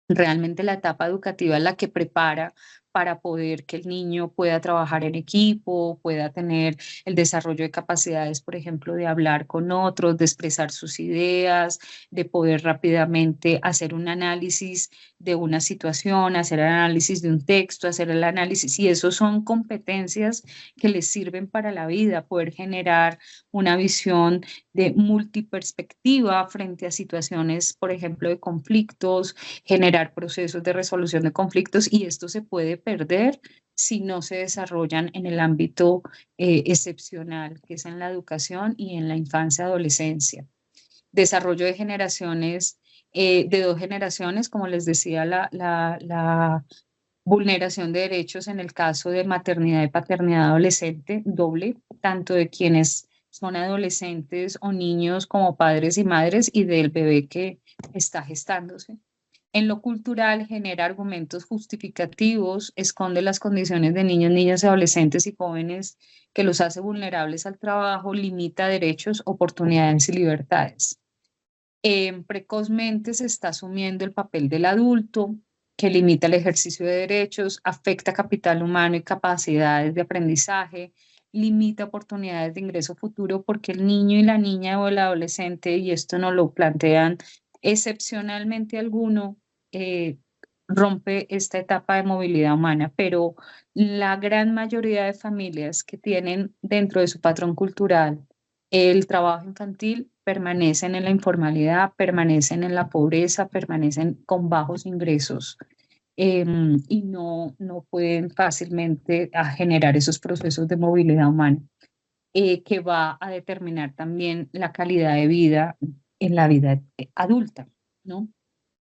realmente la etapa educativa es la que prepara para poder que el niño pueda trabajar en equipo, pueda tener el desarrollo de capacidades, por ejemplo, de hablar con otros, de expresar sus ideas, de poder rápidamente hacer un análisis de una situación, hacer el análisis de un texto, hacer el análisis, y eso son competencias que les sirven para la vida, poder generar una visión de multiperspectiva frente a situaciones, por ejemplo, de conflictos, generar procesos de resolución de conflictos, y esto se puede perder si no se desarrollan en el ámbito excepcional, que es en la educación y en la infancia y adolescencia. Desarrollo de generaciones, de 2 generaciones, como les decía, la vulneración de derechos en el caso de maternidad y paternidad adolescente, doble, tanto de quienes son adolescentes o niños como padres y madres y del bebé que está gestándose. En lo cultural genera argumentos justificativos, esconde las condiciones de niños, niñas, adolescentes y jóvenes que los hace vulnerables al trabajo, limita derechos, oportunidades y libertades. Precozmente se está asumiendo el papel del adulto, que limita el ejercicio de derechos, afecta capital humano y capacidades de aprendizaje, limita oportunidades de ingreso futuro porque el niño y la niña o el adolescente, y esto nos lo plantean excepcionalmente alguno, rompe esta etapa de movilidad humana, pero la gran mayoría de familias que tienen dentro de su patrón cultural el trabajo infantil permanecen en la informalidad, permanecen en la pobreza, permanecen con bajos ingresos y no pueden fácilmente generar esos procesos de movilidad humana, que va a determinar también la calidad de vida en la vida adulta, ¿no?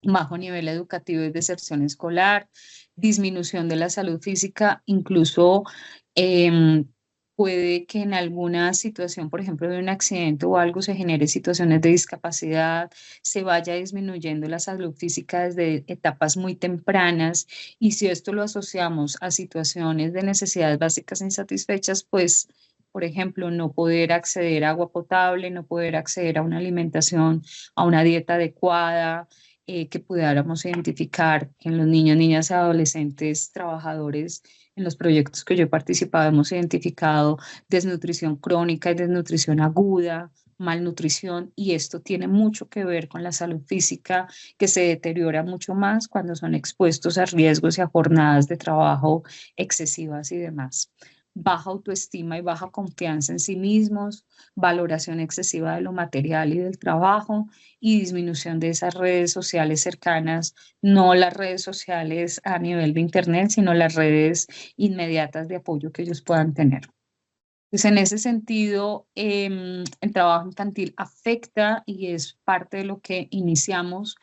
Bajo nivel educativo y deserción escolar, disminución de la salud física, incluso puede que en alguna situación, por ejemplo, de un accidente o algo, se genere situaciones de discapacidad, se vaya disminuyendo la salud física desde etapas muy tempranas, y si esto lo asociamos a situaciones de necesidades básicas insatisfechas, pues, por ejemplo, no poder acceder a agua potable, no poder acceder a una alimentación, a una dieta adecuada, que pudiéramos identificar que en los niños, niñas y adolescentes trabajadores en los proyectos que yo he participado hemos identificado desnutrición crónica y desnutrición aguda, malnutrición, y esto tiene mucho que ver con la salud física, que se deteriora mucho más cuando son expuestos a riesgos y a jornadas de trabajo excesivas y demás. Baja autoestima y baja confianza en sí mismos, valoración excesiva de lo material y del trabajo, y disminución de esas redes sociales cercanas, no las redes sociales a nivel de Internet, sino las redes inmediatas de apoyo que ellos puedan tener. Entonces, en ese sentido, el trabajo infantil afecta, y es parte de lo que iniciamos,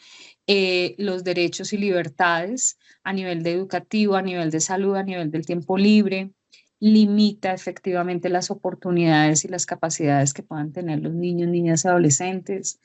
los derechos y libertades a nivel de educativo, a nivel de salud, a nivel del tiempo libre, limita efectivamente las oportunidades y las capacidades que puedan tener los niños, niñas y adolescentes,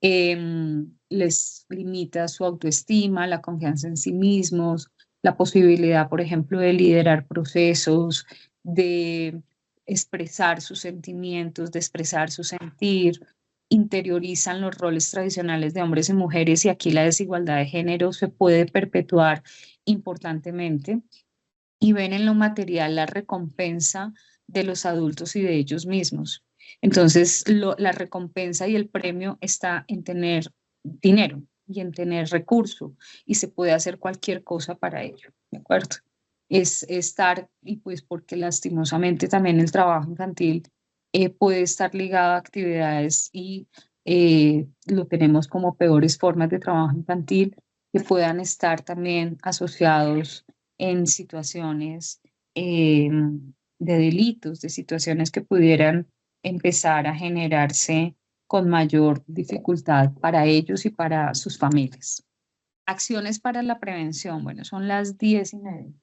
les limita su autoestima, la confianza en sí mismos, la posibilidad, por ejemplo, de liderar procesos, de expresar sus sentimientos, de expresar su sentir, interiorizan los roles tradicionales de hombres y mujeres, y aquí la desigualdad de género se puede perpetuar importantemente, y ven en lo material la recompensa de los adultos y de ellos mismos. Entonces, la recompensa y el premio está en tener dinero y en tener recurso, y se puede hacer cualquier cosa para ello, ¿de acuerdo? Es estar, y pues porque lastimosamente también el trabajo infantil puede estar ligado a actividades, y lo tenemos como peores formas de trabajo infantil, que puedan estar también asociados en situaciones de delitos, de situaciones que pudieran empezar a generarse con mayor dificultad para ellos y para sus familias. Acciones para la prevención. Bueno, son las 10:30.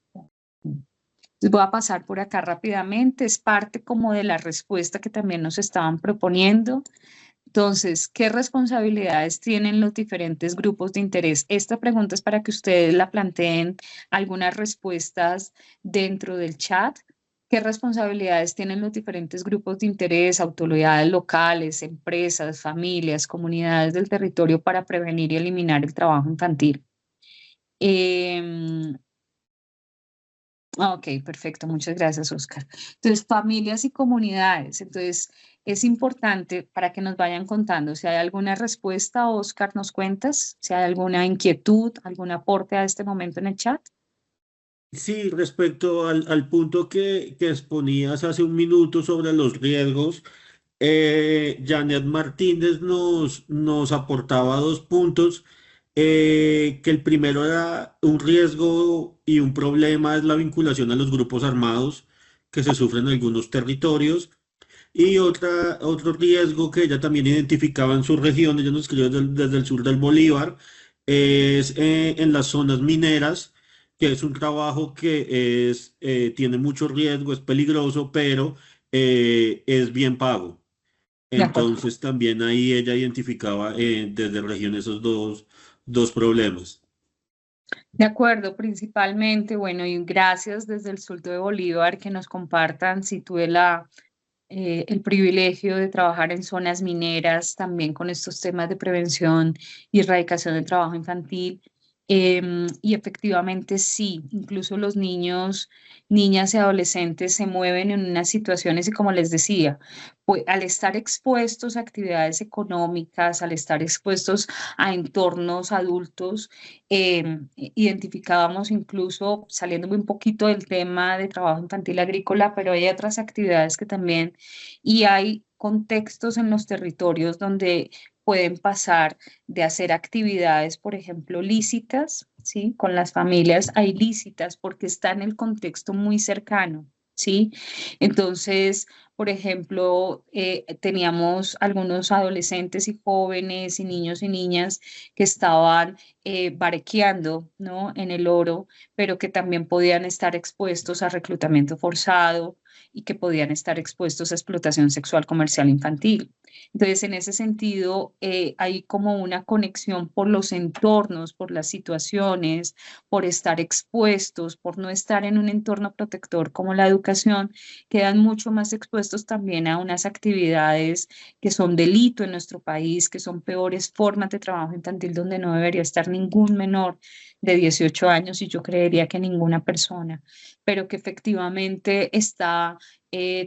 Entonces voy a pasar por acá rápidamente. Es parte como de la respuesta que también nos estaban proponiendo. Entonces, ¿qué responsabilidades tienen los diferentes grupos de interés? Esta pregunta es para que ustedes la planteen algunas respuestas dentro del chat. ¿Qué responsabilidades tienen los diferentes grupos de interés, autoridades locales, empresas, familias, comunidades del territorio para prevenir y eliminar el trabajo infantil? Ok, perfecto. Muchas gracias, Oscar. Entonces, familias y comunidades. Entonces, es importante para que nos vayan contando si hay alguna respuesta. Oscar, ¿nos cuentas? Si hay alguna inquietud, algún aporte a este momento en el chat. Sí, respecto al punto que exponías hace un minuto sobre los riesgos, Janet Martínez nos aportaba 2 puntos, que el primero era un riesgo y un problema es la vinculación a los grupos armados que se sufren en algunos territorios, y otro riesgo que ella también identificaba en su región, ella nos escribió desde el sur del Bolívar, es en las zonas mineras, que es un trabajo que tiene mucho riesgo, es peligroso, pero es bien pago. De acuerdo. Entonces también ahí ella identificaba desde región esos dos problemas. De acuerdo, principalmente, bueno, y gracias desde el Sulto de Bolívar que nos compartan. Si tuve el privilegio de trabajar en zonas mineras también con estos temas de prevención y erradicación del trabajo infantil. Y efectivamente sí, incluso los niños, niñas y adolescentes se mueven en unas situaciones y como les decía, pues al estar expuestos a actividades económicas, al estar expuestos a entornos adultos, identificábamos incluso, saliéndome un poquito del tema de trabajo infantil agrícola, pero hay otras actividades que también, y hay contextos en los territorios donde pueden pasar de hacer actividades, por ejemplo, lícitas, ¿sí? Con las familias a ilícitas porque está en el contexto muy cercano, ¿sí? Entonces, por ejemplo, teníamos algunos adolescentes y jóvenes y niños y niñas que estaban barequeando, ¿no? En el oro, pero que también podían estar expuestos a reclutamiento forzado y que podían estar expuestos a explotación sexual comercial infantil. Entonces, en ese sentido, hay como una conexión por los entornos, por las situaciones, por estar expuestos, por no estar en un entorno protector como la educación, quedan mucho más expuestos también a unas actividades que son delito en nuestro país, que son peores formas de trabajo infantil donde no debería estar ningún menor de 18 años y yo creería que ninguna persona, pero que efectivamente está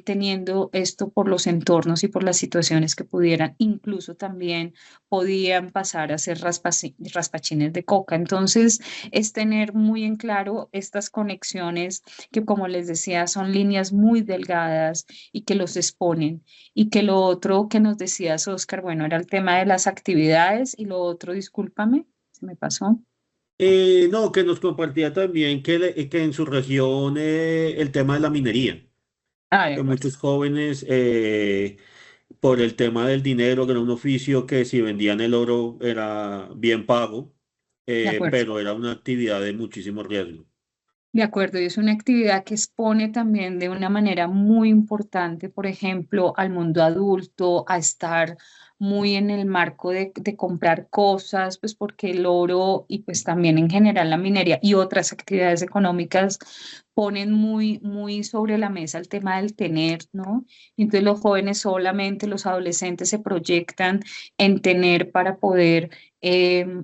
teniendo esto por los entornos y por las situaciones que pudieran, incluso también podían pasar a ser raspachines de coca. Entonces, es tener muy en claro estas conexiones que, como les decía, son líneas muy delgadas y que los exponen. Y que lo otro que nos decías, Oscar, bueno, era el tema de las actividades y lo otro, discúlpame, se me pasó. No, que nos compartía también que en su región el tema de la minería, Ah, de que acuerdo. muchos jóvenes por el tema del dinero, que era un oficio que si vendían el oro era bien pago, De acuerdo. pero era una actividad de muchísimo riesgo. De acuerdo, y es una actividad que expone también de una manera muy importante, por ejemplo, al mundo adulto, a estar muy en el marco de comprar cosas, pues porque el oro y pues también en general la minería y otras actividades económicas ponen muy, muy sobre la mesa el tema del tener, ¿no? Entonces los jóvenes solamente, los adolescentes se proyectan en tener para poder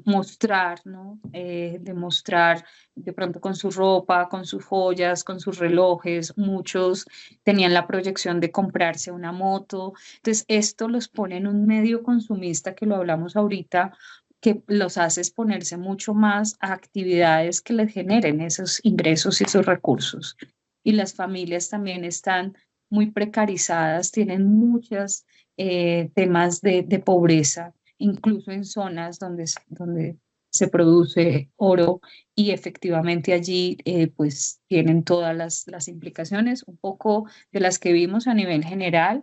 mostrar, ¿no? Demostrar de pronto con su ropa, con sus joyas, con sus relojes. Muchos tenían la proyección de comprarse una moto. Entonces, esto los pone en un medio consumista que lo hablamos ahorita, que los hace exponerse mucho más a actividades que les generen esos ingresos y esos recursos. Y las familias también están muy precarizadas, tienen muchos temas de pobreza, incluso en zonas donde se produce oro y efectivamente allí pues tienen todas las implicaciones, un poco de las que vimos a nivel general,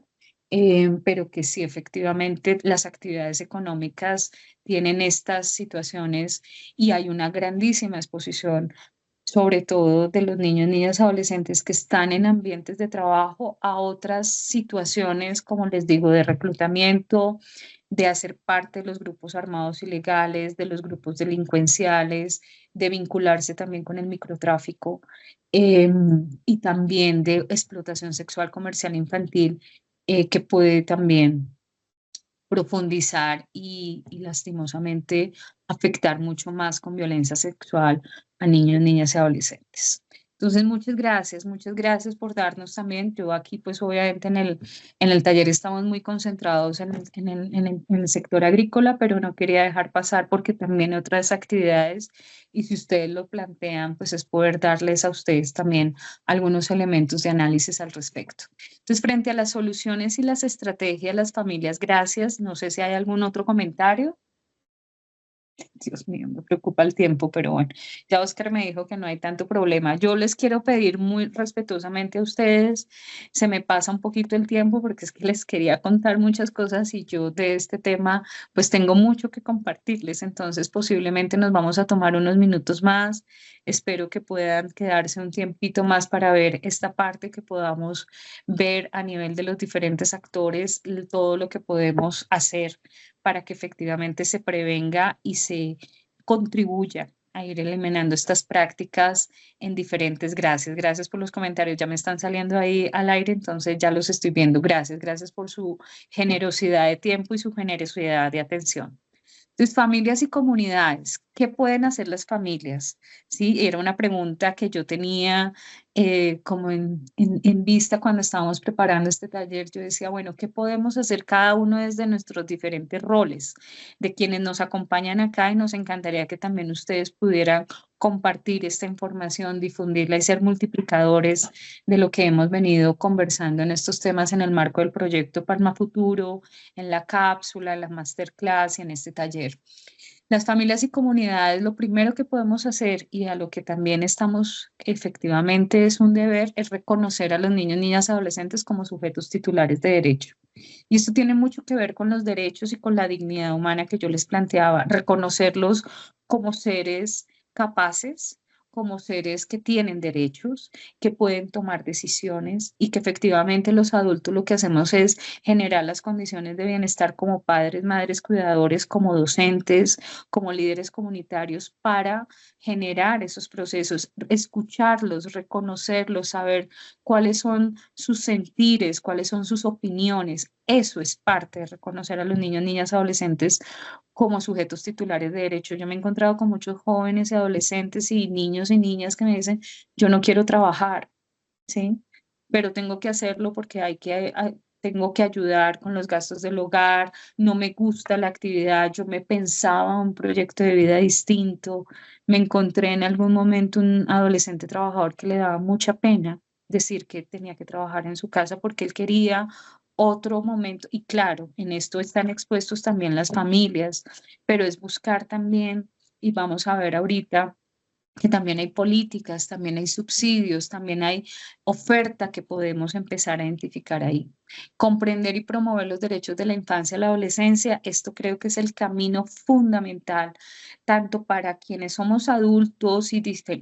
pero que sí efectivamente las actividades económicas tienen estas situaciones y hay una grandísima exposición sobre todo de los niños, niñas, adolescentes que están en ambientes de trabajo a otras situaciones, como les digo, de reclutamiento, de hacer parte de los grupos armados ilegales, de los grupos delincuenciales, de vincularse también con el microtráfico y también de explotación sexual comercial infantil, que puede también profundizar y lastimosamente afectar mucho más con violencia sexual a niños, niñas y adolescentes. Entonces, muchas gracias por darnos también. Yo aquí, pues obviamente en el taller estamos muy concentrados en el sector agrícola, pero no quería dejar pasar porque también hay otras actividades y si ustedes lo plantean, pues es poder darles a ustedes también algunos elementos de análisis al respecto. Entonces, frente a las soluciones y las estrategias, las familias, gracias. No sé si hay algún otro comentario. Dios mío, me preocupa el tiempo, pero bueno, ya Oscar me dijo que no hay tanto problema. Yo les quiero pedir muy respetuosamente a ustedes, se me pasa un poquito el tiempo porque es que les quería contar muchas cosas y yo de este tema pues tengo mucho que compartirles, entonces posiblemente nos vamos a tomar unos minutos más. Espero que puedan quedarse un tiempito más para ver esta parte, que podamos ver a nivel de los diferentes actores todo lo que podemos hacer para que efectivamente se prevenga y se contribuya a ir eliminando estas prácticas en diferentes. Gracias por los comentarios, ya me están saliendo ahí al aire, entonces ya los estoy viendo. Gracias por su generosidad de tiempo y su generosidad de atención. Entonces, familias y comunidades, ¿qué pueden hacer las familias? Sí, era una pregunta que yo tenía como en vista cuando estábamos preparando este taller. Yo decía, bueno, ¿qué podemos hacer cada uno desde nuestros diferentes roles? De quienes nos acompañan acá, y nos encantaría que también ustedes pudieran compartir esta información, difundirla y ser multiplicadores de lo que hemos venido conversando en estos temas en el marco del proyecto Palma Futuro, en la cápsula, en la masterclass y en este taller. Las familias y comunidades, lo primero que podemos hacer y a lo que también estamos efectivamente es un deber, es reconocer a los niños, niñas, adolescentes como sujetos titulares de derecho. Y esto tiene mucho que ver con los derechos y con la dignidad humana que yo les planteaba, reconocerlos como seres capaces, como seres que tienen derechos, que pueden tomar decisiones y que efectivamente los adultos lo que hacemos es generar las condiciones de bienestar como padres, madres, cuidadores, como docentes, como líderes comunitarios para generar esos procesos, escucharlos, reconocerlos, saber cuáles son sus sentires, cuáles son sus opiniones. Eso es parte de reconocer a los niños, niñas, adolescentes como sujetos titulares de derecho. Yo me he encontrado con muchos jóvenes y adolescentes y niños y niñas que me dicen, yo no quiero trabajar, ¿sí? Pero tengo que hacerlo porque tengo que ayudar con los gastos del hogar, no me gusta la actividad, yo me pensaba un proyecto de vida distinto. Me encontré en algún momento un adolescente trabajador que le daba mucha pena decir que tenía que trabajar en su casa porque él quería otro momento. Y claro, en esto están expuestos también las familias, pero es buscar también, y vamos a ver ahorita, que también hay políticas, también hay subsidios, también hay oferta que podemos empezar a identificar ahí. Comprender y promover los derechos de la infancia y la adolescencia, esto creo que es el camino fundamental, tanto para quienes somos adultos y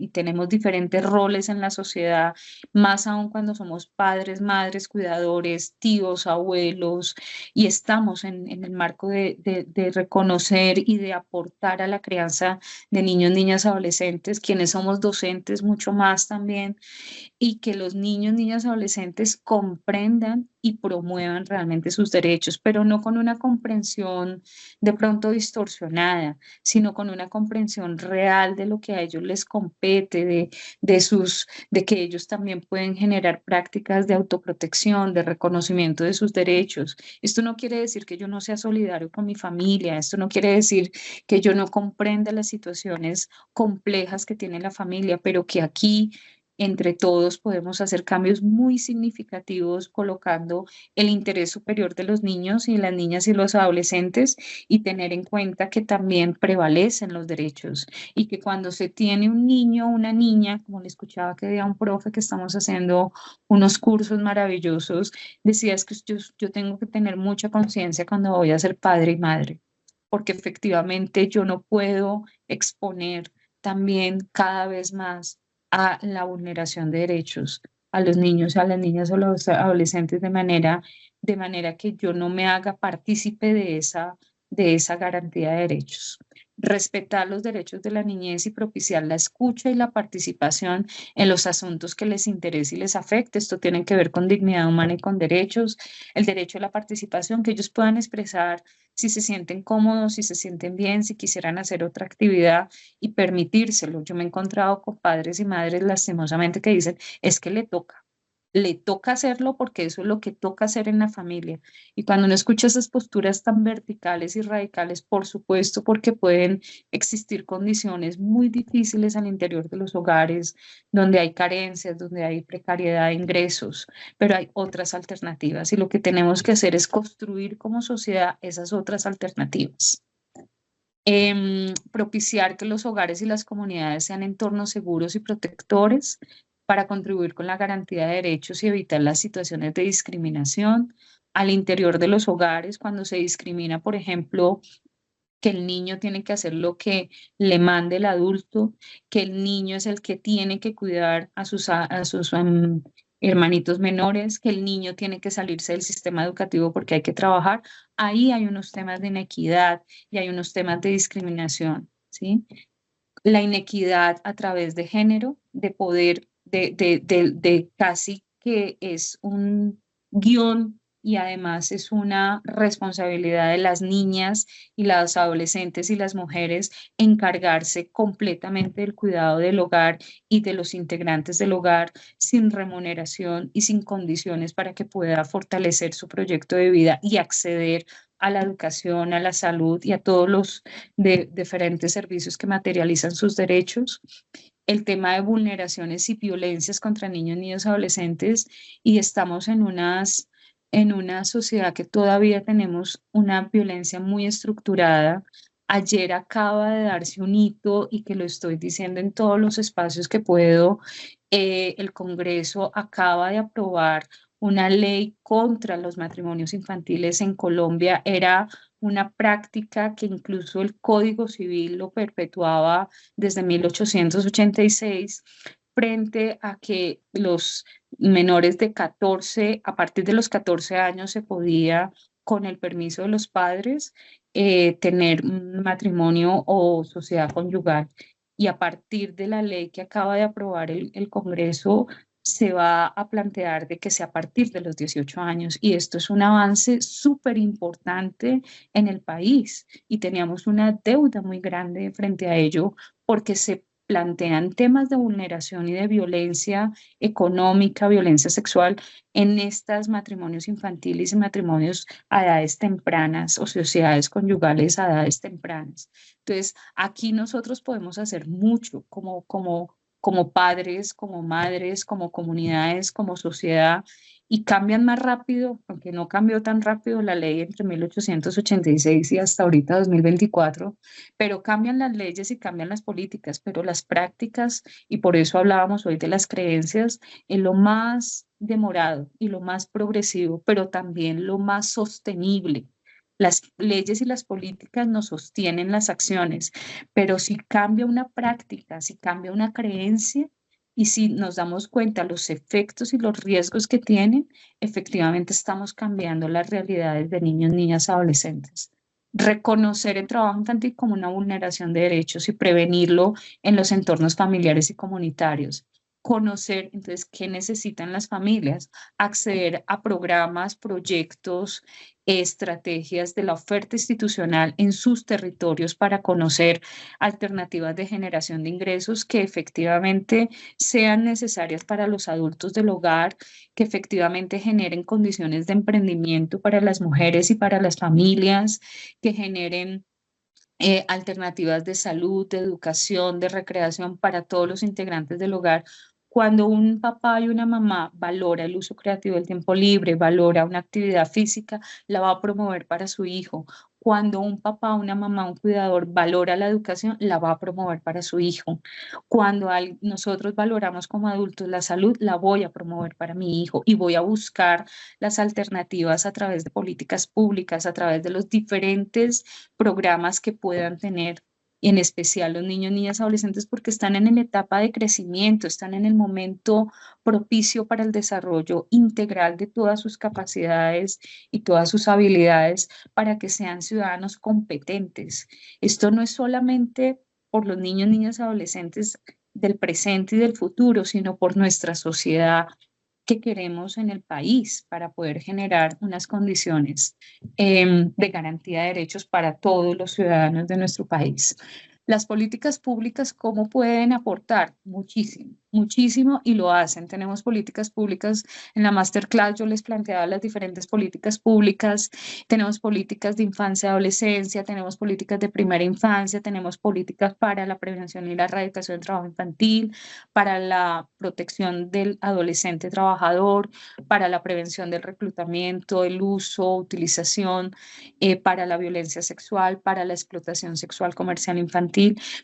tenemos diferentes roles en la sociedad, más aún cuando somos padres, madres, cuidadores, tíos, abuelos, y estamos en el marco de reconocer y de aportar a la crianza de niños, niñas, adolescentes, quienes somos docentes mucho más también, y que los niños, niñas, adolescentes comprendan y promuevan realmente sus derechos, pero no con una comprensión de pronto distorsionada, sino con una comprensión real de lo que a ellos les compete, de que ellos también pueden generar prácticas de autoprotección, de reconocimiento de sus derechos. Esto no quiere decir que yo no sea solidario con mi familia, esto no quiere decir que yo no comprenda las situaciones complejas que tiene la familia, pero que aquí entre todos podemos hacer cambios muy significativos colocando el interés superior de los niños y las niñas y los adolescentes y tener en cuenta que también prevalecen los derechos y que cuando se tiene un niño o una niña, como le escuchaba que decía un profe que estamos haciendo unos cursos maravillosos, decías que yo tengo que tener mucha conciencia cuando voy a ser padre y madre, porque efectivamente yo no puedo exponer también cada vez más a la vulneración de derechos a los niños, a las niñas o los adolescentes de manera que yo no me haga partícipe de esa garantía de derechos. Respetar los derechos de la niñez y propiciar la escucha y la participación en los asuntos que les interese y les afecte. Esto tiene que ver con dignidad humana y con derechos, el derecho a la participación, que ellos puedan expresar si se sienten cómodos, si se sienten bien, si quisieran hacer otra actividad y permitírselo. Yo me he encontrado con padres y madres lastimosamente que dicen, es que le toca hacerlo porque eso es lo que toca hacer en la familia. Y cuando uno escucha esas posturas tan verticales y radicales, por supuesto, porque pueden existir condiciones muy difíciles al interior de los hogares, donde hay carencias, donde hay precariedad de ingresos, pero hay otras alternativas y lo que tenemos que hacer es construir como sociedad esas otras alternativas. Propiciar que los hogares y las comunidades sean entornos seguros y protectores para contribuir con la garantía de derechos y evitar las situaciones de discriminación al interior de los hogares, cuando se discrimina, por ejemplo, que el niño tiene que hacer lo que le mande el adulto, que el niño es el que tiene que cuidar a sus hermanitos menores, que el niño tiene que salirse del sistema educativo porque hay que trabajar. Ahí hay unos temas de inequidad y hay unos temas de discriminación, ¿sí? La inequidad a través de género, de poder, de casi que es un guión y además es una responsabilidad de las niñas y las adolescentes y las mujeres encargarse completamente del cuidado del hogar y de los integrantes del hogar sin remuneración y sin condiciones para que pueda fortalecer su proyecto de vida y acceder a la educación, a la salud y a todos los diferentes servicios que materializan sus derechos. El tema de vulneraciones y violencias contra niños, niñas, adolescentes, y estamos en una sociedad que todavía tenemos una violencia muy estructurada. Ayer acaba de darse un hito y que lo estoy diciendo en todos los espacios que puedo. El Congreso acaba de aprobar una ley contra los matrimonios infantiles en Colombia. Era una práctica que incluso el Código Civil lo perpetuaba desde 1886, frente a que los menores de 14, a partir de los 14 años se podía, con el permiso de los padres, tener un matrimonio o sociedad conyugal. Y a partir de la ley que acaba de aprobar el Congreso, se va a plantear de que sea a partir de los 18 años. Y esto es un avance súper importante en el país. Y teníamos una deuda muy grande frente a ello, porque se plantean temas de vulneración y de violencia económica, violencia sexual en estos matrimonios infantiles y matrimonios a edades tempranas o sociedades conyugales a edades tempranas. Entonces, aquí nosotros podemos hacer mucho como padres, como madres, como comunidades, como sociedad, y cambian más rápido, aunque no cambió tan rápido la ley entre 1886 y hasta ahorita 2024, pero cambian las leyes y cambian las políticas, pero las prácticas, y por eso hablábamos hoy de las creencias, es lo más demorado y lo más progresivo, pero también lo más sostenible. Las leyes y las políticas nos sostienen las acciones, pero si cambia una práctica, si cambia una creencia y si nos damos cuenta los efectos y los riesgos que tienen, efectivamente estamos cambiando las realidades de niños, niñas, adolescentes. Reconocer el trabajo infantil como una vulneración de derechos y prevenirlo en los entornos familiares y comunitarios. Conocer, entonces, qué necesitan las familias, acceder a programas, proyectos, estrategias de la oferta institucional en sus territorios para conocer alternativas de generación de ingresos que efectivamente sean necesarias para los adultos del hogar, que efectivamente generen condiciones de emprendimiento para las mujeres y para las familias, que generen alternativas de salud, de educación, de recreación para todos los integrantes del hogar. Cuando un papá y una mamá valora el uso creativo del tiempo libre, valora una actividad física, la va a promover para su hijo. Cuando un papá, una mamá, un cuidador valora la educación, la va a promover para su hijo. Cuando nosotros valoramos como adultos la salud, la voy a promover para mi hijo y voy a buscar las alternativas a través de políticas públicas, a través de los diferentes programas que puedan tener, y en especial los niños, niñas, adolescentes, porque están en la etapa de crecimiento, están en el momento propicio para el desarrollo integral de todas sus capacidades y todas sus habilidades para que sean ciudadanos competentes. Esto no es solamente por los niños, niñas, adolescentes del presente y del futuro, sino por nuestra sociedad que queremos en el país para poder generar unas condiciones de garantía de derechos para todos los ciudadanos de nuestro país. Las políticas públicas, ¿cómo pueden aportar? Muchísimo, muchísimo, y lo hacen. Tenemos políticas públicas. En la masterclass yo les planteaba las diferentes políticas públicas. Tenemos políticas de infancia y adolescencia, tenemos políticas de primera infancia, tenemos políticas para la prevención y la erradicación del trabajo infantil, para la protección del adolescente trabajador, para la prevención del reclutamiento, el uso, utilización, para la violencia sexual, para la explotación sexual comercial infantil,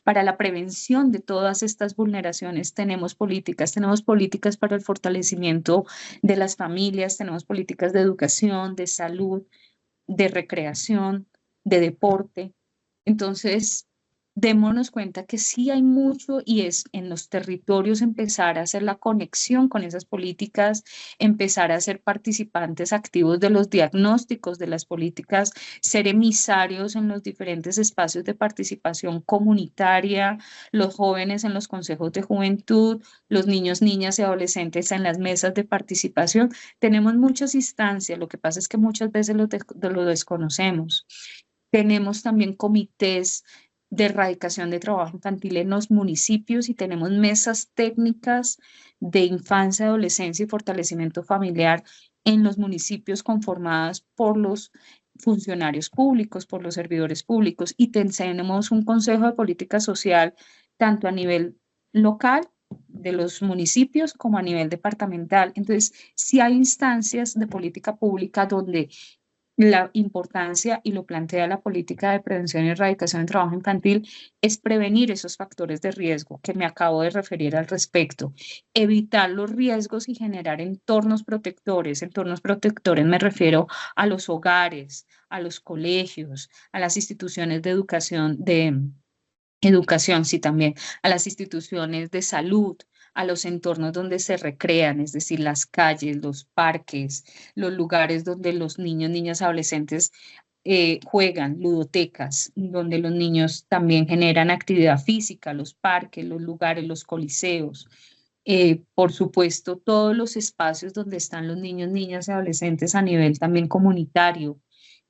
para la prevención de todas estas vulneraciones. Tenemos políticas para el fortalecimiento de las familias, tenemos políticas de educación, de salud, de recreación, de deporte. Entonces, démonos cuenta que sí hay mucho y es en los territorios empezar a hacer la conexión con esas políticas, empezar a ser participantes activos de los diagnósticos de las políticas, ser emisarios en los diferentes espacios de participación comunitaria, los jóvenes en los consejos de juventud, los niños, niñas y adolescentes en las mesas de participación. Tenemos muchas instancias, lo que pasa es que muchas veces lo desconocemos. Tenemos también comités de erradicación de trabajo infantil en los municipios y tenemos mesas técnicas de infancia, adolescencia y fortalecimiento familiar en los municipios conformadas por los funcionarios públicos, por los servidores públicos y tenemos un consejo de política social tanto a nivel local de los municipios como a nivel departamental. Entonces, sí hay instancias de política pública donde la importancia, y lo plantea la política de prevención y erradicación del trabajo infantil, es prevenir esos factores de riesgo que me acabo de referir al respecto, evitar los riesgos y generar entornos protectores. Entornos protectores me refiero a los hogares, a los colegios, a las instituciones de educación, sí, también, a las instituciones de salud, a los entornos donde se recrean, es decir, las calles, los parques, los lugares donde los niños, niñas, adolescentes juegan, ludotecas, donde los niños también generan actividad física, los parques, los lugares, los coliseos. Por supuesto, todos los espacios donde están los niños, niñas y adolescentes a nivel también comunitario,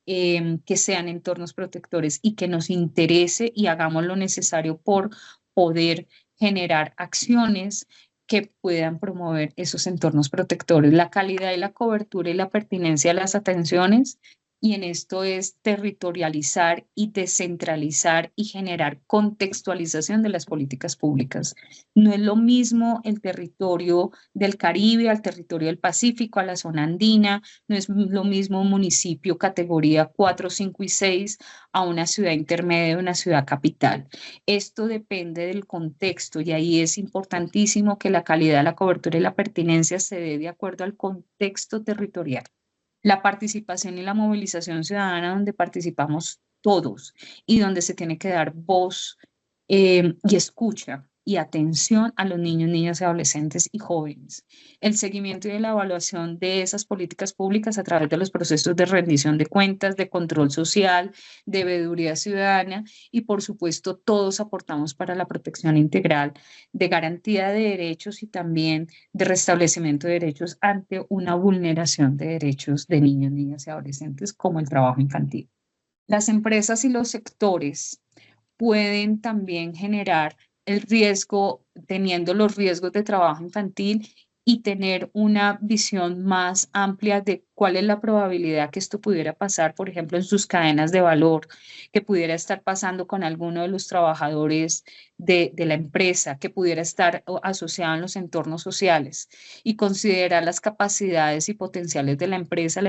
que sean entornos protectores y que nos interese y hagamos lo necesario por poder generar acciones que puedan promover esos entornos protectores. La calidad y la cobertura y la pertinencia de las atenciones, y en esto es territorializar y descentralizar y generar contextualización de las políticas públicas. No es lo mismo el territorio del Caribe al territorio del Pacífico, a la zona andina, no es lo mismo un municipio categoría 4, 5 y 6 a una ciudad intermedia, una ciudad capital. Esto depende del contexto y ahí es importantísimo que la calidad, la cobertura y la pertinencia se dé de acuerdo al contexto territorial. La participación y la movilización ciudadana donde participamos todos y donde se tiene que dar voz y escucha y atención a los niños, niñas y adolescentes y jóvenes. El seguimiento y la evaluación de esas políticas públicas a través de los procesos de rendición de cuentas, de control social, de veeduría ciudadana y, por supuesto, todos aportamos para la protección integral de garantía de derechos y también de restablecimiento de derechos ante una vulneración de derechos de niños, niñas y adolescentes como el trabajo infantil. Las empresas y los sectores pueden también generar el riesgo, teniendo los riesgos de trabajo infantil y tener una visión más amplia de cuál es la probabilidad que esto pudiera pasar, por ejemplo, en sus cadenas de valor, que pudiera estar pasando con alguno de los trabajadores de la empresa, que pudiera estar asociado en los entornos sociales y considerar las capacidades y potenciales de la empresa.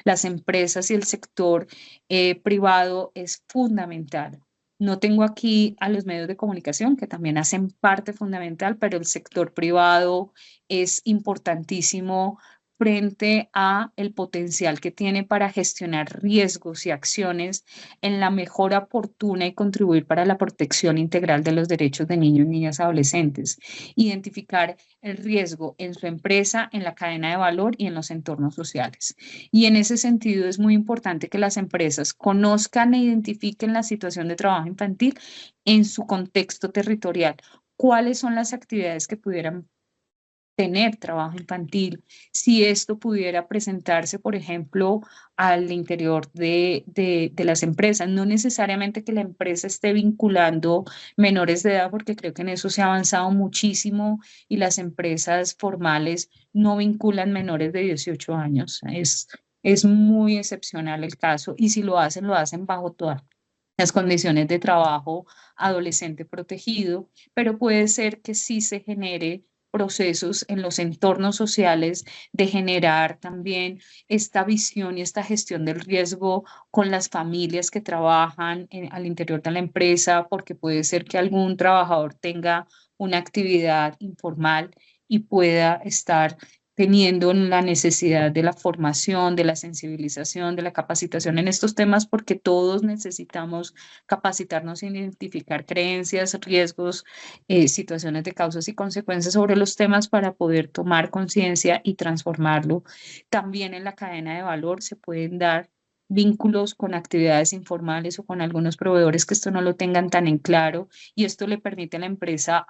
Las empresas y el sector privado es fundamental. No tengo aquí a los medios de comunicación, que también hacen parte fundamental, pero el sector privado es importantísimo frente a el potencial que tiene para gestionar riesgos y acciones en la mejora oportuna y contribuir para la protección integral de los derechos de niños, niñas, adolescentes. Identificar el riesgo en su empresa, en la cadena de valor y en los entornos sociales. Y en ese sentido es muy importante que las empresas conozcan e identifiquen la situación de trabajo infantil en su contexto territorial. ¿Cuáles son las actividades que pudieran tener trabajo infantil? Si esto pudiera presentarse, por ejemplo, al interior de las empresas, no necesariamente que la empresa esté vinculando menores de edad, porque creo que en eso se ha avanzado muchísimo y las empresas formales no vinculan menores de 18 años. Es muy excepcional el caso y si lo hacen bajo todas las condiciones de trabajo adolescente protegido, pero puede ser que sí se genere procesos en los entornos sociales de generar también esta visión y esta gestión del riesgo con las familias que trabajan al interior de la empresa, porque puede ser que algún trabajador tenga una actividad informal y pueda estar teniendo la necesidad de la formación, de la sensibilización, de la capacitación en estos temas, porque todos necesitamos capacitarnos e identificar creencias, riesgos, situaciones de causas y consecuencias sobre los temas para poder tomar conciencia y transformarlo. También en la cadena de valor se pueden dar vínculos con actividades informales o con algunos proveedores que esto no lo tengan tan en claro, y esto le permite a la empresa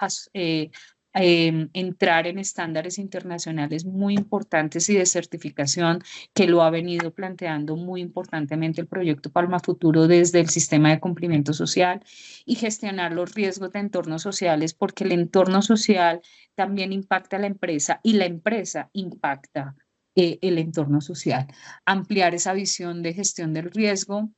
entrar en estándares internacionales muy importantes y de certificación, que lo ha venido planteando muy importantemente el proyecto Palma Futuro desde el sistema de cumplimiento social, y gestionar los riesgos de entornos sociales, porque el entorno social también impacta a la empresa y la empresa impacta el entorno social. Ampliar esa visión de gestión del riesgo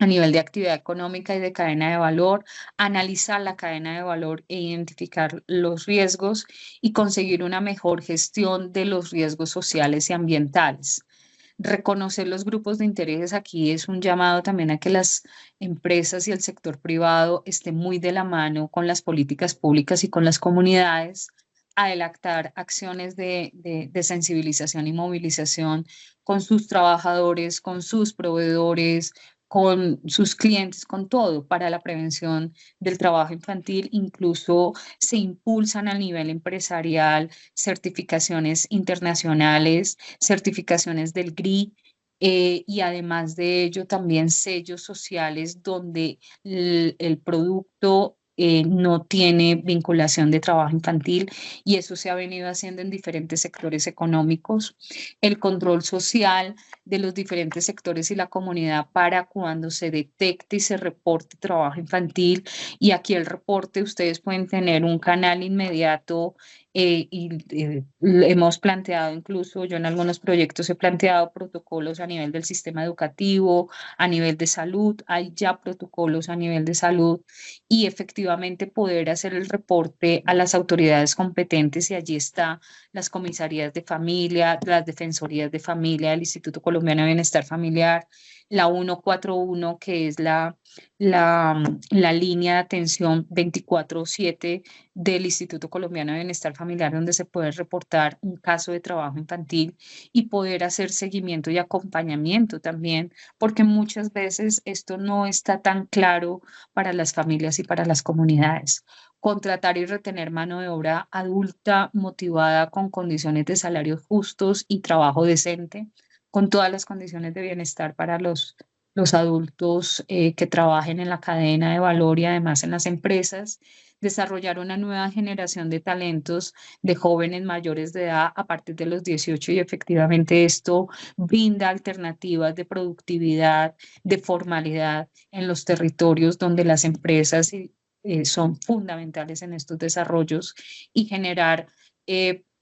a nivel de actividad económica y de cadena de valor, analizar la cadena de valor e identificar los riesgos y conseguir una mejor gestión de los riesgos sociales y ambientales. Reconocer los grupos de intereses aquí es un llamado también a que las empresas y el sector privado estén muy de la mano con las políticas públicas y con las comunidades, adelantar acciones de sensibilización y movilización con sus trabajadores, con sus proveedores, con sus clientes, con todo, para la prevención del trabajo infantil. Incluso se impulsan a nivel empresarial certificaciones internacionales, certificaciones del GRI, y además de ello también sellos sociales donde el producto no tiene vinculación de trabajo infantil, y eso se ha venido haciendo en diferentes sectores económicos. El control social de los diferentes sectores y la comunidad para cuando se detecte y se reporte trabajo infantil, y aquí el reporte ustedes pueden tener un canal inmediato, hemos planteado, incluso yo en algunos proyectos he planteado protocolos a nivel del sistema educativo, a nivel de salud, hay ya protocolos a nivel de salud, y efectivamente poder hacer el reporte a las autoridades competentes, y allí está las comisarías de familia, las defensorías de familia, el Instituto Colombiano de Bienestar Familiar, la 141, que es la línea de atención 24/7 del Instituto Colombiano de Bienestar Familiar, donde se puede reportar un caso de trabajo infantil y poder hacer seguimiento y acompañamiento también, porque muchas veces esto no está tan claro para las familias y para las comunidades. Contratar y retener mano de obra adulta motivada con condiciones de salarios justos y trabajo decente, con todas las condiciones de bienestar para los adultos que trabajen en la cadena de valor y además en las empresas. Desarrollar una nueva generación de talentos de jóvenes mayores de edad a partir de los 18, y efectivamente esto brinda alternativas de productividad, de formalidad en los territorios donde las empresas son fundamentales en estos desarrollos, y generar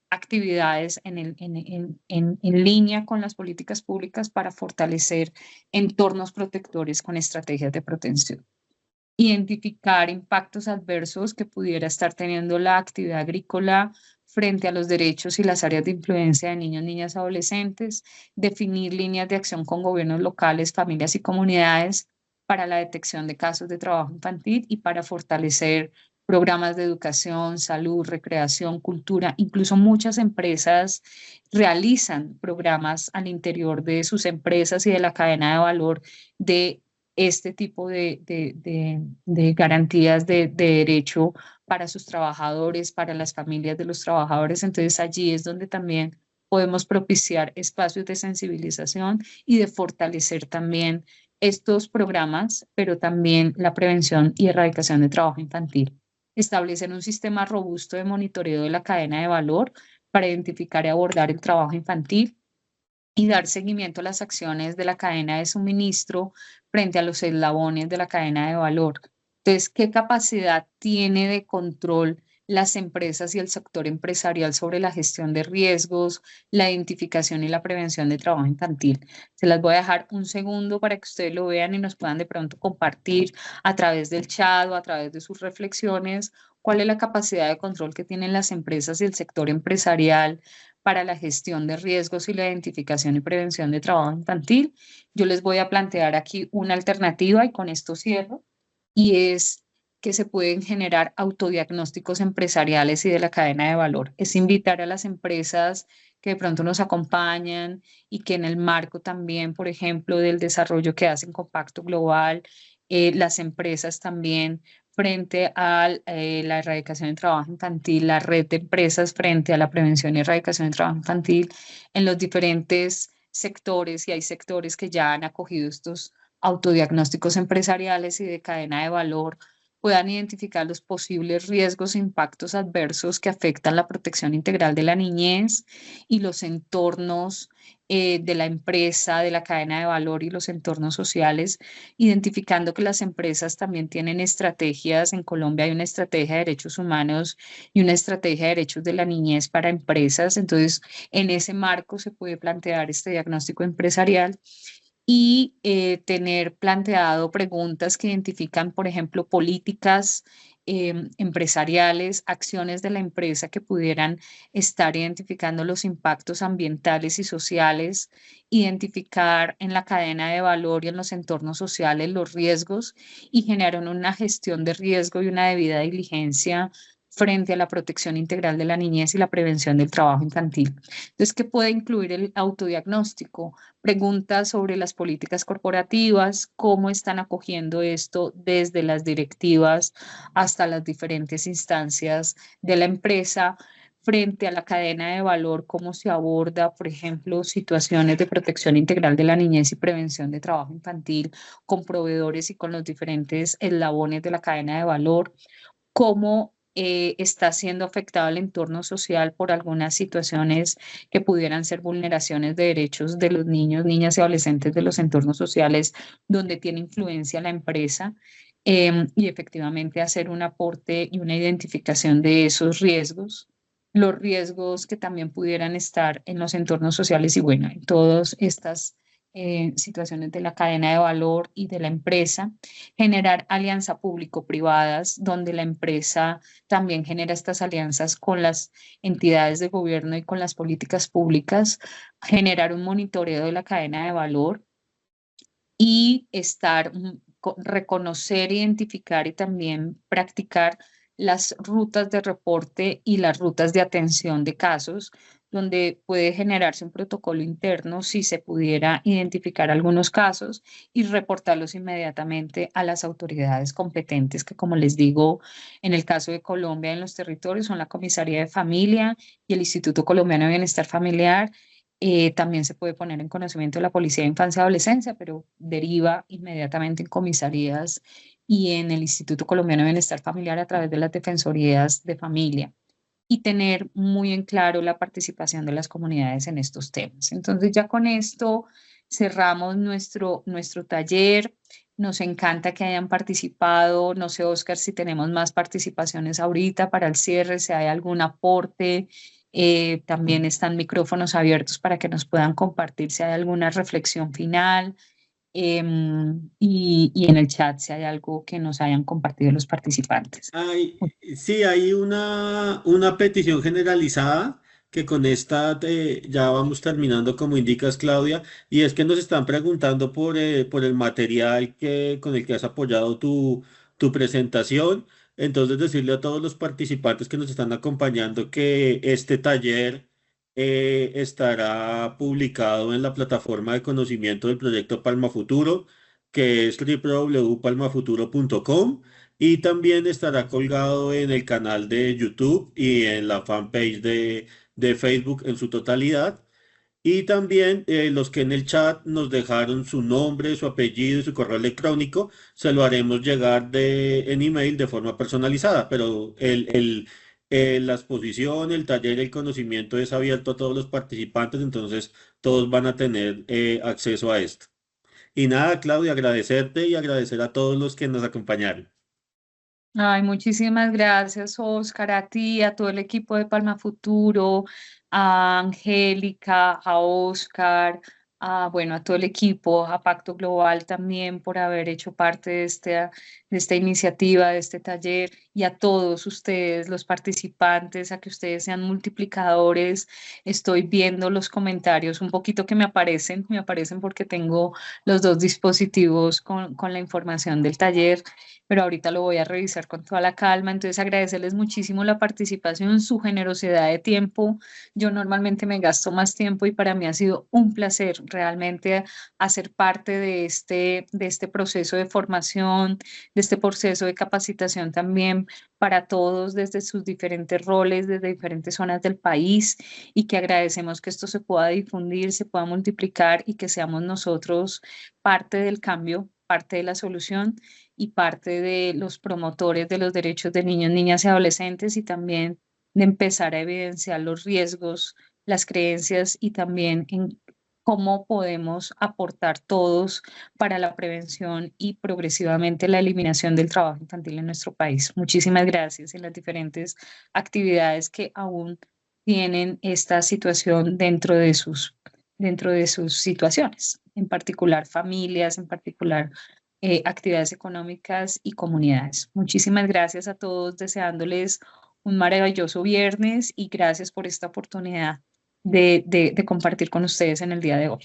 actividades en línea con las políticas públicas para fortalecer entornos protectores con estrategias de protección. Identificar impactos adversos que pudiera estar teniendo la actividad agrícola frente a los derechos y las áreas de influencia de niños, niñas, adolescentes, definir líneas de acción con gobiernos locales, familias y comunidades para la detección de casos de trabajo infantil y para fortalecer programas de educación, salud, recreación, cultura. Incluso muchas empresas realizan programas al interior de sus empresas y de la cadena de valor de este tipo de garantías de derecho para sus trabajadores, para las familias de los trabajadores. Entonces allí es donde también podemos propiciar espacios de sensibilización y de fortalecer también estos programas, pero también la prevención y erradicación de trabajo infantil. Establecer un sistema robusto de monitoreo de la cadena de valor para identificar y abordar el trabajo infantil, y dar seguimiento a las acciones de la cadena de suministro frente a los eslabones de la cadena de valor. Entonces, ¿qué capacidad tiene de control las empresas y el sector empresarial sobre la gestión de riesgos, la identificación y la prevención de trabajo infantil? Se las voy a dejar un segundo para que ustedes lo vean y nos puedan de pronto compartir a través del chat o a través de sus reflexiones cuál es la capacidad de control que tienen las empresas y el sector empresarial para la gestión de riesgos y la identificación y prevención de trabajo infantil. Yo les voy a plantear aquí una alternativa, y con esto cierro, y es que se pueden generar autodiagnósticos empresariales y de la cadena de valor. Es invitar a las empresas que de pronto nos acompañan y que en el marco también, por ejemplo, del desarrollo que hacen con Pacto Global, las empresas también frente a la erradicación del trabajo infantil, la red de empresas frente a la prevención y erradicación del trabajo infantil en los diferentes sectores, y hay sectores que ya han acogido estos autodiagnósticos empresariales y de cadena de valor, puedan identificar los posibles riesgos e impactos adversos que afectan la protección integral de la niñez y los entornos de la empresa, de la cadena de valor y los entornos sociales, identificando que las empresas también tienen estrategias. En Colombia hay una estrategia de derechos humanos y una estrategia de derechos de la niñez para empresas. Entonces, en ese marco se puede plantear este diagnóstico empresarial y tener planteado preguntas que identifican, por ejemplo, políticas empresariales, acciones de la empresa que pudieran estar identificando los impactos ambientales y sociales, identificar en la cadena de valor y en los entornos sociales los riesgos y generar una gestión de riesgo y una debida diligencia frente a la protección integral de la niñez y la prevención del trabajo infantil. Entonces, ¿qué puede incluir el autodiagnóstico? Preguntas sobre las políticas corporativas, cómo están acogiendo esto desde las directivas hasta las diferentes instancias de la empresa, frente a la cadena de valor, cómo se aborda, por ejemplo, situaciones de protección integral de la niñez y prevención de trabajo infantil con proveedores y con los diferentes eslabones de la cadena de valor, cómo está siendo afectado el entorno social por algunas situaciones que pudieran ser vulneraciones de derechos de los niños, niñas y adolescentes de los entornos sociales donde tiene influencia la empresa, y efectivamente hacer un aporte y una identificación de esos riesgos, los riesgos que también pudieran estar en los entornos sociales y bueno, en todas estas situaciones de la cadena de valor y de la empresa, generar alianzas público-privadas, donde la empresa también genera estas alianzas con las entidades de gobierno y con las políticas públicas, generar un monitoreo de la cadena de valor y reconocer, identificar y también practicar las rutas de reporte y las rutas de atención de casos, donde puede generarse un protocolo interno si se pudiera identificar algunos casos y reportarlos inmediatamente a las autoridades competentes, que como les digo, en el caso de Colombia, en los territorios son la Comisaría de Familia y el Instituto Colombiano de Bienestar Familiar. También se puede poner en conocimiento de la Policía de Infancia y Adolescencia, pero deriva inmediatamente en comisarías y en el Instituto Colombiano de Bienestar Familiar a través de las defensorías de familia, y tener muy en claro la participación de las comunidades en estos temas. Entonces ya con esto cerramos nuestro taller. Nos encanta que hayan participado. No sé, Oscar, si tenemos más participaciones ahorita para el cierre, si hay algún aporte. También están micrófonos abiertos para que nos puedan compartir si hay alguna reflexión final, y en el chat si hay algo que nos hayan compartido los participantes. Sí, hay una petición generalizada que con esta ya vamos terminando, como indicas, Claudia, y es que nos están preguntando por el material con el que has apoyado tu presentación. Entonces, decirle a todos los participantes que nos están acompañando que este taller estará publicado en la plataforma de conocimiento del proyecto Palma Futuro, que es www.palmafuturo.com. Y también estará colgado en el canal de YouTube y en la fanpage de Facebook en su totalidad. Y también los que en el chat nos dejaron su nombre, su apellido y su correo electrónico, se lo haremos llegar en email de forma personalizada. Pero la exposición, el taller, el conocimiento es abierto a todos los participantes, entonces todos van a tener acceso a esto. Y nada, Claudia, agradecerte y agradecer a todos los que nos acompañaron. Ay, muchísimas gracias, Oscar, a ti, a todo el equipo de Palma Futuro, a Angélica, a Oscar, bueno, a todo el equipo, a Pacto Global también por haber hecho parte de esta iniciativa, de este taller, y a todos ustedes, los participantes, a que ustedes sean multiplicadores. Estoy viendo los comentarios un poquito que me aparecen porque tengo los dos dispositivos con la información del taller, pero ahorita lo voy a revisar con toda la calma. Entonces, agradecerles muchísimo la participación, su generosidad de tiempo. Yo normalmente me gasto más tiempo y para mí ha sido un placer realmente hacer parte de este proceso de formación, de este proceso de capacitación también para todos desde sus diferentes roles, desde diferentes zonas del país, y que agradecemos que esto se pueda difundir, se pueda multiplicar y que seamos nosotros parte del cambio, parte de la solución y parte de los promotores de los derechos de niños, niñas y adolescentes, y también de empezar a evidenciar los riesgos, las creencias y también en cómo podemos aportar todos para la prevención y progresivamente la eliminación del trabajo infantil en nuestro país. Muchísimas gracias en las diferentes actividades que aún tienen esta situación dentro de sus situaciones, en particular familias, en particular actividades económicas y comunidades. Muchísimas gracias a todos, deseándoles un maravilloso viernes y gracias por esta oportunidad de compartir con ustedes en el día de hoy.